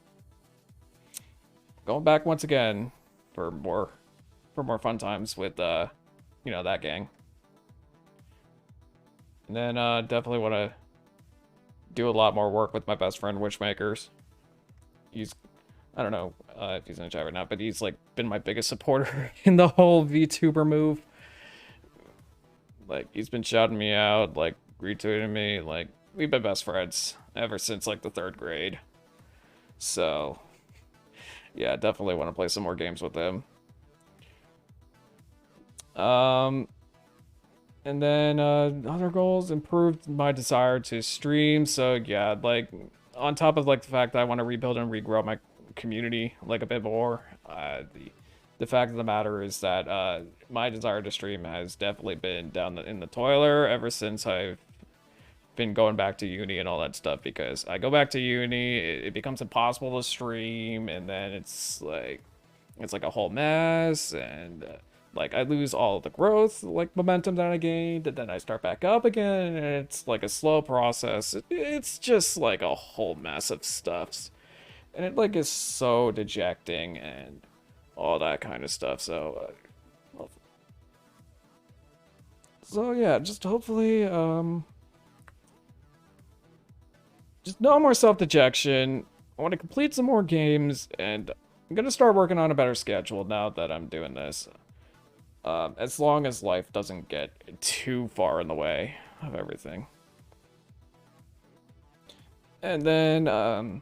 Going back once again for more fun times with you know, that gang. And then definitely want to do a lot more work with my best friend Wishmakers. He's, I don't know if he's in the chat right now, but he's like been my biggest supporter in the whole VTuber move. Like, he's been shouting me out, like retweeting me, like, we've been best friends ever since like the 3rd grade. So yeah, definitely want to play some more games with him. And then other goals, improved my desire to stream. So yeah, like on top of like the fact that I want to rebuild and regrow my community like a bit more, the fact of the matter is that my desire to stream has definitely been down in the toiler ever since I've been going back to uni and all that stuff, because I go back to uni, it becomes impossible to stream, and then it's like a whole mess, and like I lose all the growth like momentum that I gained, and then I start back up again, and it's like a slow process. It's just like a whole mess of stuff, and it like is so dejecting and all that kind of stuff. So yeah, just hopefully just no more self-dejection. I want to complete some more games, and I'm gonna start working on a better schedule now that I'm doing this. As long as life doesn't get too far in the way of everything. And then,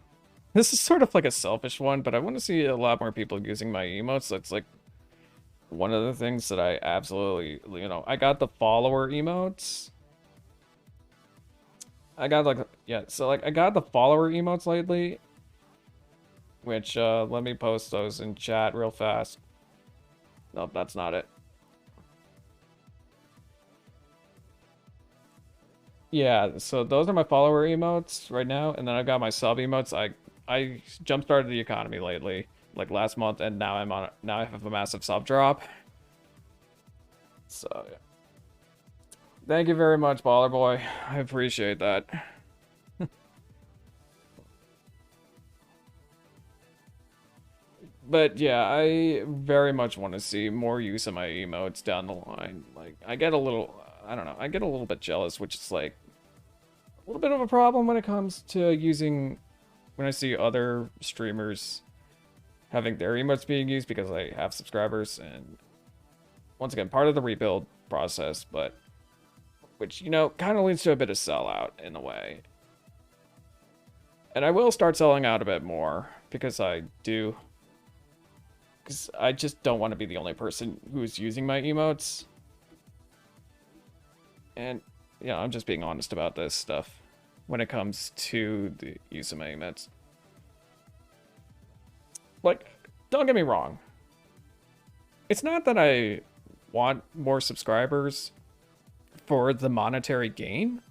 this is sort of like a selfish one, but I want to see a lot more people using my emotes. That's like one of the things that I absolutely, you know, I got the follower emotes. I got like, yeah, so like I got the follower emotes lately, which, let me post those in chat real fast. Nope, that's not it. Yeah, so those are my follower emotes right now, and then I've got my sub emotes. I jump started the economy lately, like last month, and now I have a massive sub drop. So yeah. Thank you very much, Baller Boy. I appreciate that. But yeah, I very much want to see more use of my emotes down the line. Like I get a little, I don't know, I get a little bit jealous, which is like a little bit of a problem when it comes to using, when I see other streamers having their emotes being used, because I have subscribers, and once again, part of the rebuild process, but which, you know, kind of leads to a bit of sellout in a way. And I will start selling out a bit more, because I just don't want to be the only person who's using my emotes. And, you know, I'm just being honest about this stuff when it comes to the use of my emotes. Like, don't get me wrong. It's not that I want more subscribers for the monetary gain.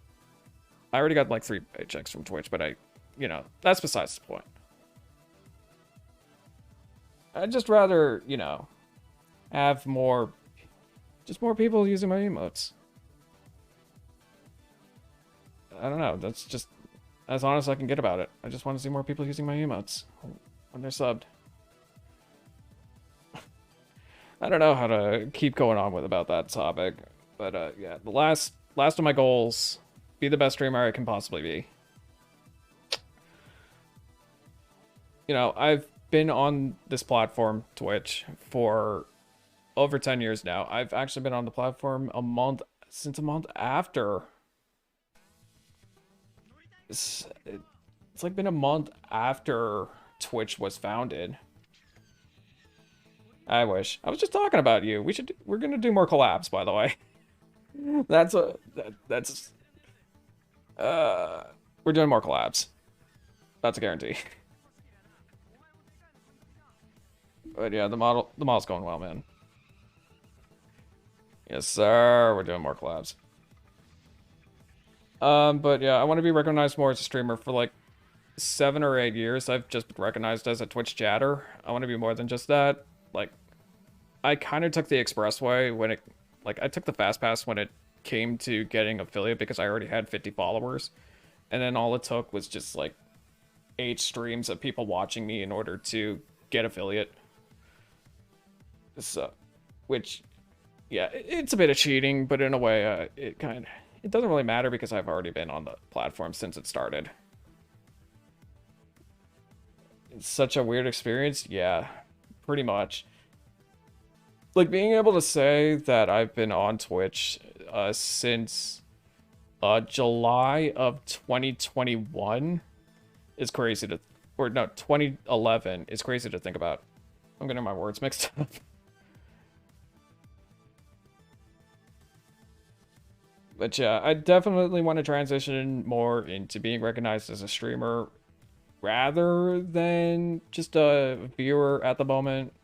I already got like 3 paychecks from Twitch, but you know, that's besides the point. I'd just rather, you know, have more people using my emotes. I don't know, that's just as honest as I can get about it. I just want to see more people using my emotes when they're subbed. I don't know how to keep going on with about that topic, but yeah, the last of my goals, be the best streamer I can possibly be. You know, I've been on this platform, Twitch, for over 10 years now. I've actually been on the platform since a month after. It's like been a month after Twitch was founded. I wish. I was just talking about you. We're gonna do more collabs, by the way. That's we're doing more collabs. That's a guarantee. But yeah, the model's going well, man. Yes, sir. We're doing more collabs. But yeah, I want to be recognized more as a streamer. For like 7 or 8 years, I've just been recognized as a Twitch chatter. I want to be more than just that. Like, I kind of took the expressway when it, like, I took the fast pass when it came to getting affiliate, because I already had 50 followers. And then all it took was just like 8 streams of people watching me in order to get affiliate. So, which, yeah, it's a bit of cheating, but in a way, it doesn't really matter, because I've already been on the platform since it started. It's such a weird experience. Yeah, pretty much. Like, being able to say that I've been on Twitch since July of 2021 is crazy to, or no, 2011 is crazy to think about. I'm getting my words mixed up. But yeah, I definitely want to transition more into being recognized as a streamer rather than just a viewer at the moment.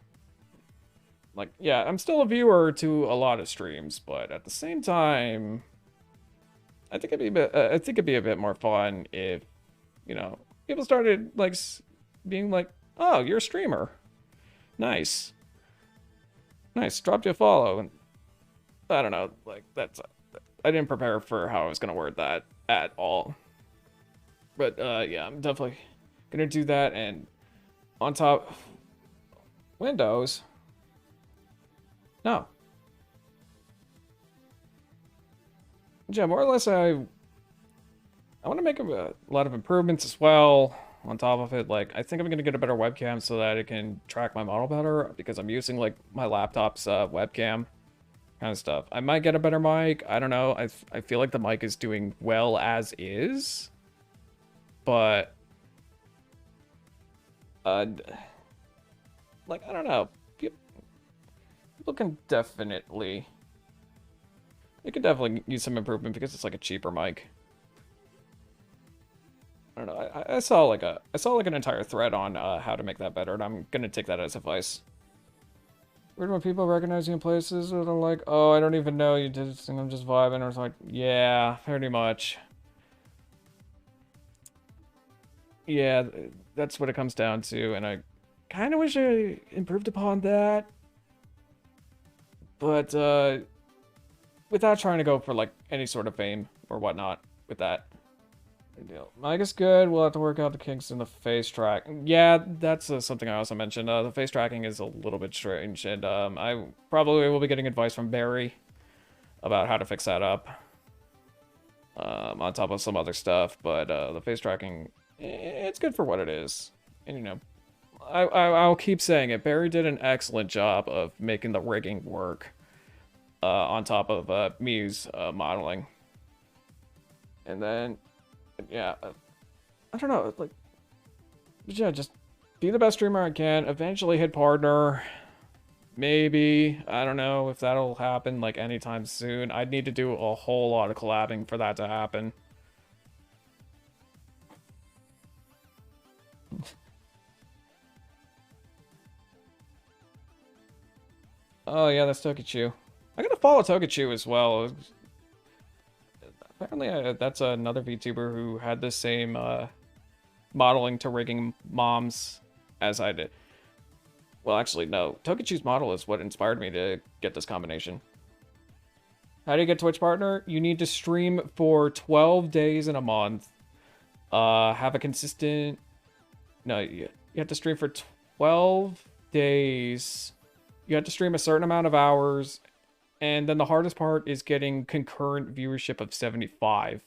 Like, yeah, I'm still a viewer to a lot of streams, but at the same time, I think it'd be a bit more fun if, you know, people started like being like, "Oh, you're a streamer. Nice, nice. Dropped you a follow." And I don't know, like that's I didn't prepare for how I was gonna word that at all. But yeah, I'm definitely gonna do that. And on top, Windows. No, yeah, more or less, I want to make a lot of improvements as well. On top of it, like I think I'm gonna get a better webcam so that it can track my model better because I'm using like my laptop's webcam kind of stuff. I might get a better mic. I don't know. I feel like the mic is doing well as is, but uh, like I don't know. People can definitely, it could definitely use some improvement because it's like a cheaper mic. I don't know. I saw like an entire thread on how to make that better, and I'm gonna take that as advice. Weird when people recognize you in places that are like, oh, I don't even know you did this thing, I'm just vibing. I was like, yeah, pretty much. Yeah, that's what it comes down to, and I kind of wish I improved upon that, but without trying to go for like any sort of fame or whatnot with that. Good deal. Mic is good. We'll have to work out the kinks in the face track. Yeah, that's something I also mentioned. The face tracking is a little bit strange, and I probably will be getting advice from Barry about how to fix that up. On top of some other stuff, but the face tracking, it's good for what it is. And you know, I'll keep saying it. Barry did an excellent job of making the rigging work on top of Mew's modeling. And then, yeah, I don't know, like, yeah, just be the best streamer I can. Eventually hit partner. Maybe. I don't know if that'll happen, like, anytime soon. I'd need to do a whole lot of collabing for that to happen. Oh, yeah, that's Tokichu. I gotta follow Tokichu as well. Apparently, that's another VTuber who had the same modeling to rigging moms as I did. Well, actually, no. Tokichu's model is what inspired me to get this combination. How do you get Twitch partner? You need to stream for 12 days in a month. Have a consistent... No, you have to stream for 12 days. You have to stream a certain amount of hours. And then the hardest part is getting concurrent viewership of 75.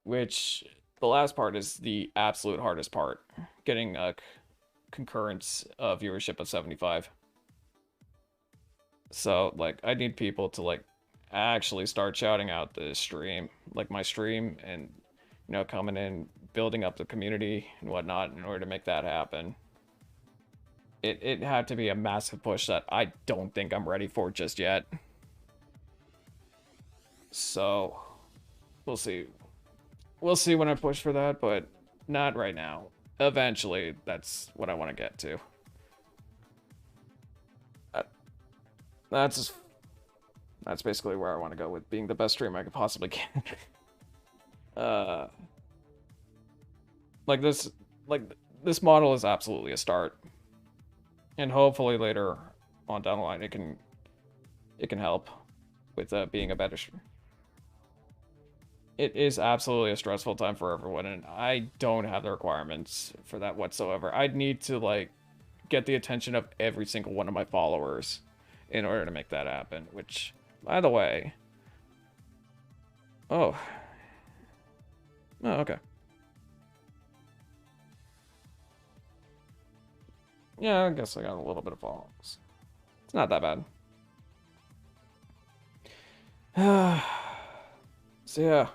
Which, the last part is the absolute hardest part. Getting a concurrent viewership of 75. So, like, I need people to, like, actually start shouting out the stream. Like, my stream and, you know, coming in, building up the community and whatnot in order to make that happen. It had to be a massive push that I don't think I'm ready for just yet. So, we'll see. We'll see when I push for that, but not right now. Eventually, that's what I want to get to. That's basically where I want to go with being the best streamer I could possibly get. Like this model is absolutely a start. And hopefully later on down the line it can help with being a better streamer. It is absolutely a stressful time for everyone, and I don't have the requirements for that whatsoever. I'd need to, like, get the attention of every single one of my followers in order to make that happen, which, by the way... Oh. Oh, okay. Yeah, I guess I got a little bit of followers. It's not that bad. So, yeah.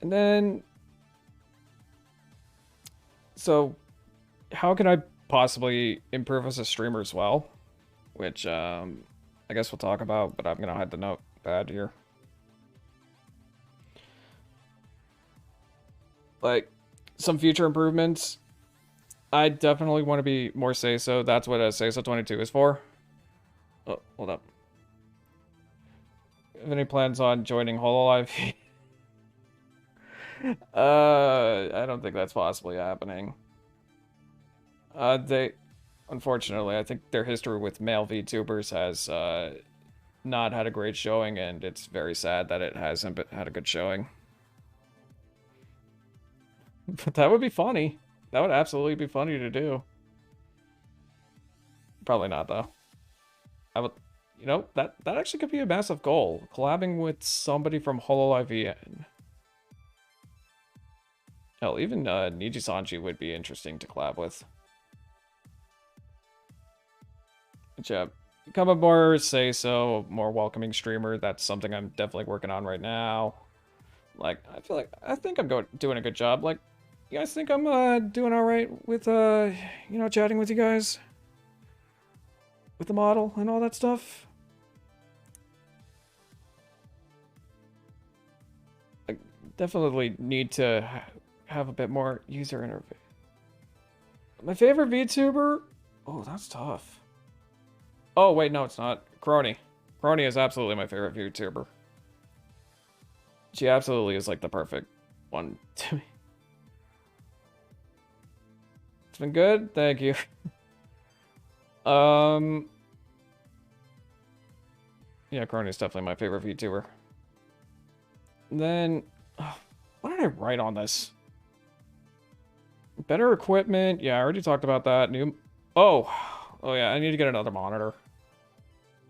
And then... So, how can I possibly improve as a streamer as well? which I guess we'll talk about, but I'm gonna hide the notepad here. Like, some future improvements. I definitely want to be more say-so. That's what a say-so 22 is for. Oh, hold up. Have any plans on joining Hololive? I don't think that's possibly happening. Unfortunately, I think their history with male VTubers has, not had a great showing, and it's very sad that it hasn't had a good showing. But that would be funny. That would absolutely be funny to do. Probably not, though. I would, that actually could be a massive goal. Collabing with somebody from Hololive VN. Hell, even Niji Sanji would be interesting to collab with. But yeah, become a more say-so, more welcoming streamer. That's something I'm definitely working on right now. Like, I think I'm doing a good job. Like, you guys think I'm doing all right with chatting with you guys, with the model and all that stuff? I definitely need to have a bit more user interface. My favorite VTuber? Oh, that's tough. Oh, wait, no, it's not. Crony. Crony is absolutely my favorite VTuber. She absolutely is, like, the perfect one to me. It's been good, thank you. Yeah, Crony is definitely my favorite VTuber. And then, what did I write on this? Better equipment. Yeah, I already talked about that. Oh yeah, I need to get another monitor.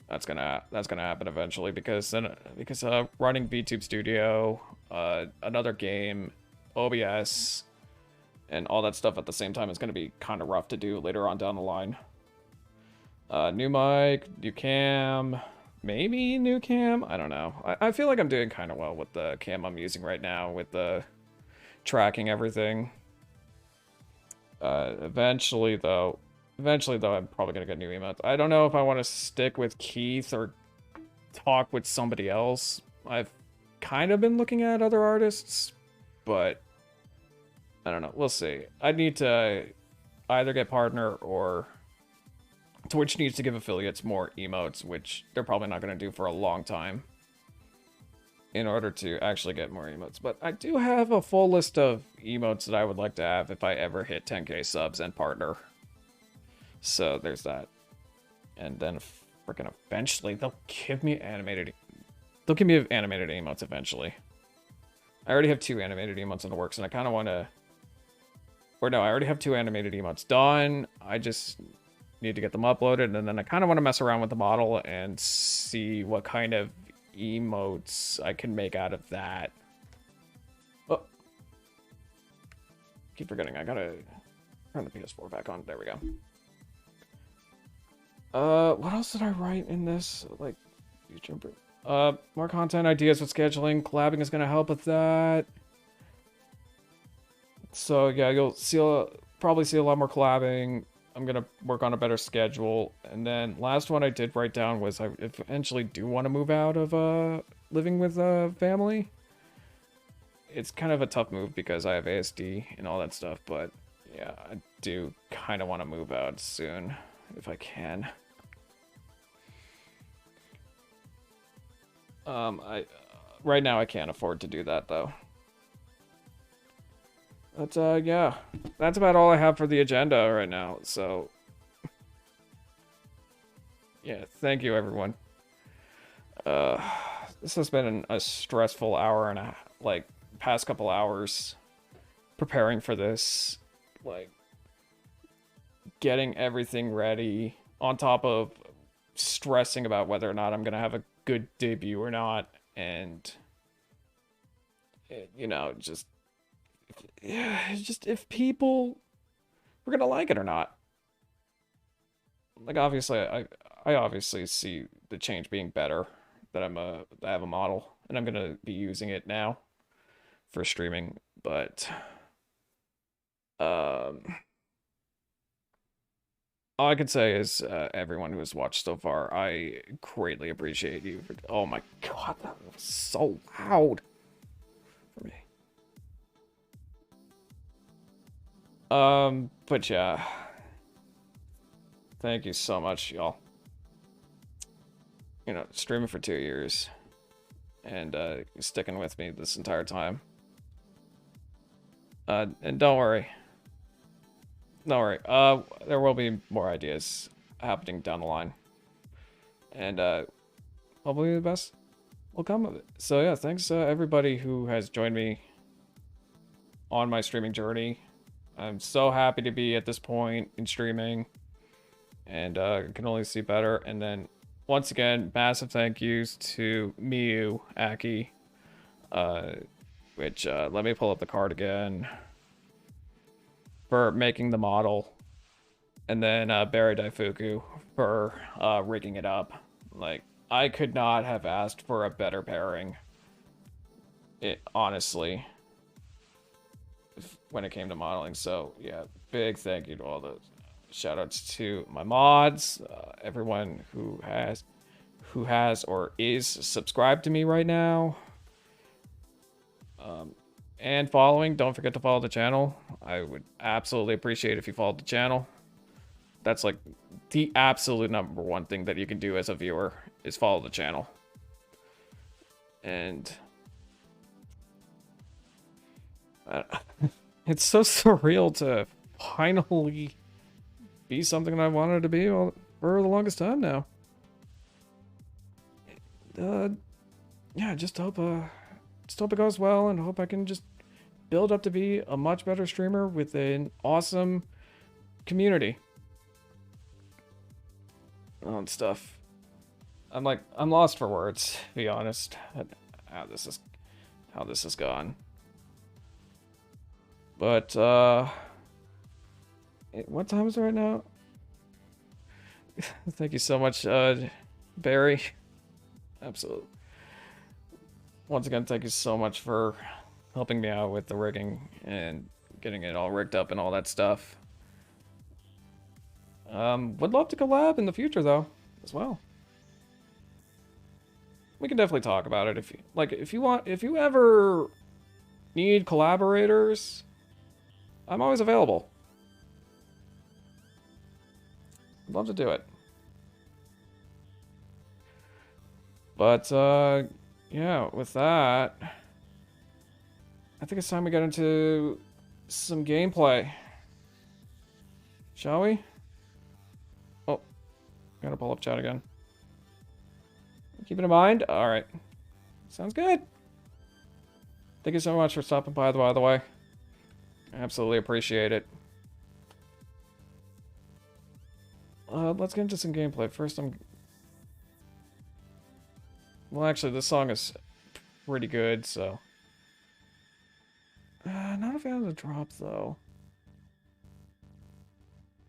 That's gonna happen eventually because running VTube Studio, another game, OBS, and all that stuff at the same time is gonna be kind of rough to do later on down the line. New mic, new cam, maybe new cam. I don't know. I feel like I'm doing kind of well with the cam I'm using right now with the tracking everything. Eventually though, I'm probably gonna get new emotes. I don't know if I want to stick with Keith or talk with somebody else. I've kind of been looking at other artists, but I don't know. We'll see. I need to either get partner or Twitch needs to give affiliates more emotes, which they're probably not going to do for a long time in order to actually get more emotes. But I do have a full list of emotes that I would like to have if I ever hit 10k subs and partner. So there's that. And then freaking eventually they'll give me animated emotes eventually. I already have 2 animated emotes in the works and I kind of want to, or no, I already have 2 animated emotes done. I just need to get them uploaded, and then I kind of want to mess around with the model and see what kind of emotes I can make out of that. Oh, keep forgetting. I gotta turn the PS4 back on. There we go. What else did I write in this? Like, YouTuber. More content ideas with scheduling. Collabing is gonna help with that. So yeah, you'll probably see a lot more collabing. I'm gonna work on a better schedule. And then last one I did write down was I eventually do want to move out of living with family. It's kind of a tough move because I have ASD and all that stuff, but yeah, I do kind of want to move out soon if I can. Right now I can't afford to do that though. But yeah, that's about all I have for the agenda right now. So yeah, thank you everyone. This has been a stressful hour and past couple hours preparing for this, like getting everything ready on top of stressing about whether or not I'm gonna have a good debut or not, and just if people were gonna like it or not. Like obviously, I obviously see the change being better that I have a model and I'm gonna be using it now for streaming, but all I can say is, everyone who has watched so far, I greatly appreciate you. Oh my god, that was so loud for me. But yeah, thank you so much, y'all. You know, streaming for 2 years and sticking with me this entire time. And don't worry. Don't worry. There will be more ideas happening down the line. And hopefully the best will come of it. So yeah, thanks everybody who has joined me on my streaming journey. I'm so happy to be at this point in streaming, and can only see better. And then once again, massive thank yous to Miu, Aki, which let me pull up the card again, for making the model, and then Barry Daifuku for rigging it up. Like, I could not have asked for a better pairing. Honestly, when it came to modeling. So yeah, big thank you to all those. Shoutouts to my mods, everyone who has or is subscribed to me right now, and following. Don't forget to follow the channel. I would absolutely appreciate if you followed the channel. That's like the absolute #1 thing that you can do as a viewer, is follow the channel. And it's so surreal to finally be something that I wanted to be for the longest time now. Yeah, just hope it goes well, and hope I can just build up to be a much better streamer with an awesome community and stuff. I'm lost for words, to be honest, at how this has gone. But what time is it right now? Thank you so much, Barry. Absolutely. Once again, thank you so much for helping me out with the rigging and getting it all rigged up and all that stuff. Would love to collab in the future though, as well. We can definitely talk about it if you ever need collaborators, I'm always available. I'd love to do it. But yeah, with that, I think it's time we get into some gameplay. Shall we? Oh, gotta pull up chat again. Keep it in mind. All right, sounds good. Thank you so much for stopping by the way. I absolutely appreciate it. Let's get into some gameplay. First, well, actually, this song is pretty good, so. Not a fan of the drop, though.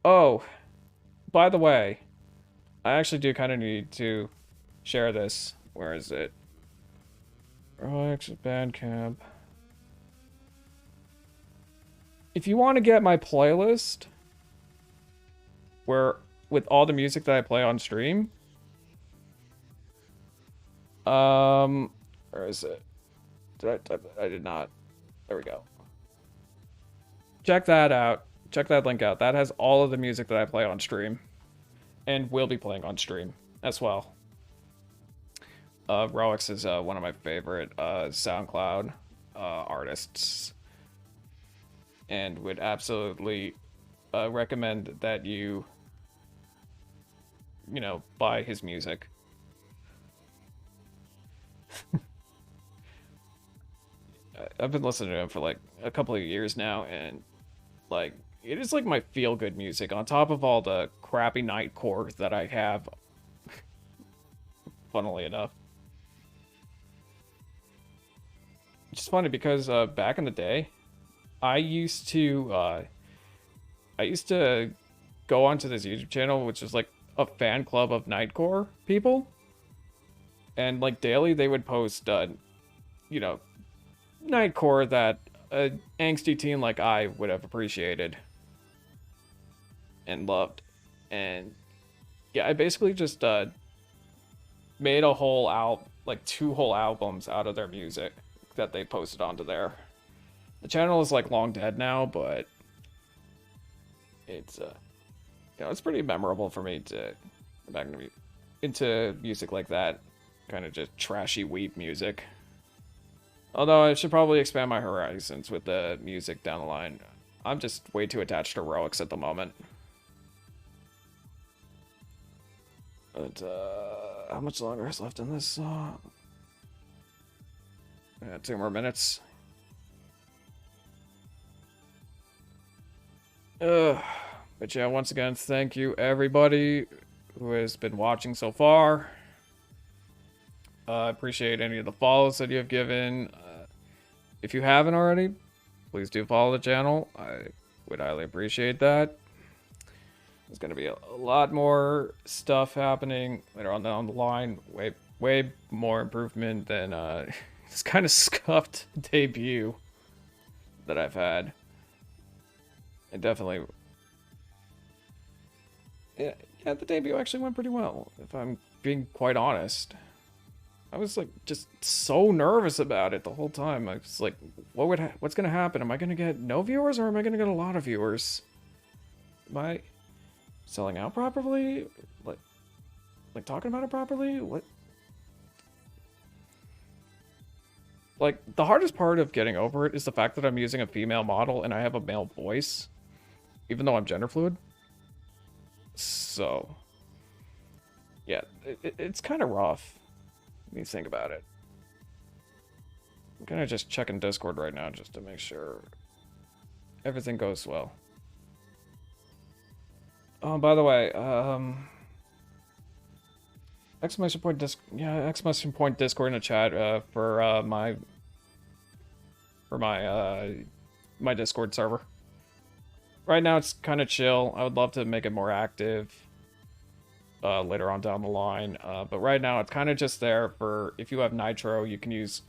Oh, by the way, I actually do kind of need to share this. Where is it? Rolex Bandcamp. If you want to get my playlist, with all the music that I play on stream, where is it? Did I type it? I did not. There we go. Check that out. Check that link out. That has all of the music that I play on stream, and will be playing on stream as well. Rolex is one of my favorite SoundCloud artists, and would absolutely recommend that you buy his music. I've been listening to him for like a couple of years now, and like it is like my feel-good music on top of all the crappy nightcore that I have. Funnily enough, it's just funny because back in the day, I used to go onto this YouTube channel, which is like a fan club of nightcore people, and like daily they would post nightcore that an angsty teen like I would have appreciated and loved. And yeah, I basically just made a whole like 2 whole albums out of their music that they posted onto there. The channel is like long dead now, but it's it's pretty memorable for me to go back into music like that, kind of just trashy weep music. Although I should probably expand my horizons with the music down the line. I'm just way too attached to heroics at the moment. But how much longer is left in this song? 2 more minutes. But yeah, once again, thank you everybody who has been watching so far. I appreciate any of the follows that you have given. If you haven't already, please do follow the channel. I would highly appreciate that. There's going to be a lot more stuff happening later on down the line. Way more improvement than this kind of scuffed debut that I've had. It definitely... Yeah, the debut actually went pretty well, if I'm being quite honest. I was like just so nervous about it the whole time. I was like, what's gonna happen? Am I gonna get no viewers or am I gonna get a lot of viewers? Am I selling out properly? Like talking about it properly? What? Like, the hardest part of getting over it is the fact that I'm using a female model and I have a male voice, even though I'm gender fluid. So, yeah, it's kind of rough when you think about it. I'm kind of just checking Discord right now just to make sure everything goes well. Oh, by the way, exclamation point Discord in the chat for my Discord server. Right now it's kind of chill. I would love to make it more active later on down the line. But right now it's kind of just there for if you have Nitro, you can use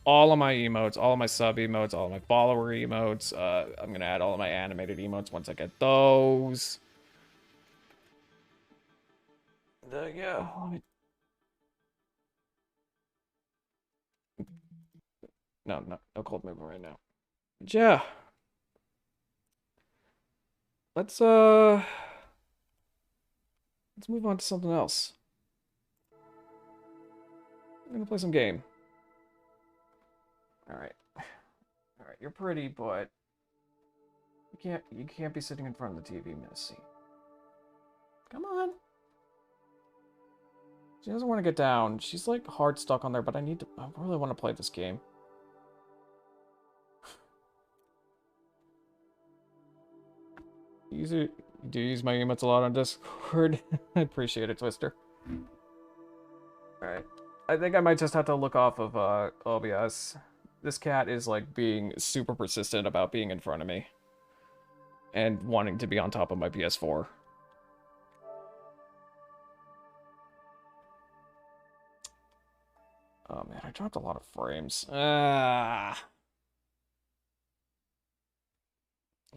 all of my emotes, all of my sub emotes, all of my follower emotes. I'm going to add all of my animated emotes once I get those. Yeah, let me... No cold movement right now. But yeah. Let's move on to something else. I'm gonna play some game. Alright. Alright, you're pretty, but you can't be sitting in front of the TV, Missy. Come on. She doesn't want to get down. She's like hard stuck on there, but I really want to play this game. Do you use my emotes a lot on Discord? I appreciate it, Twister. Alright. I think I might just have to look off of OBS. This cat is like being super persistent about being in front of me. And wanting to be on top of my PS4. Oh man, I dropped a lot of frames.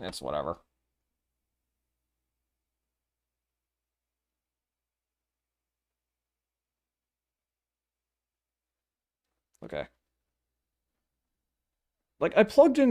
It's whatever. Okay. Like, I plugged in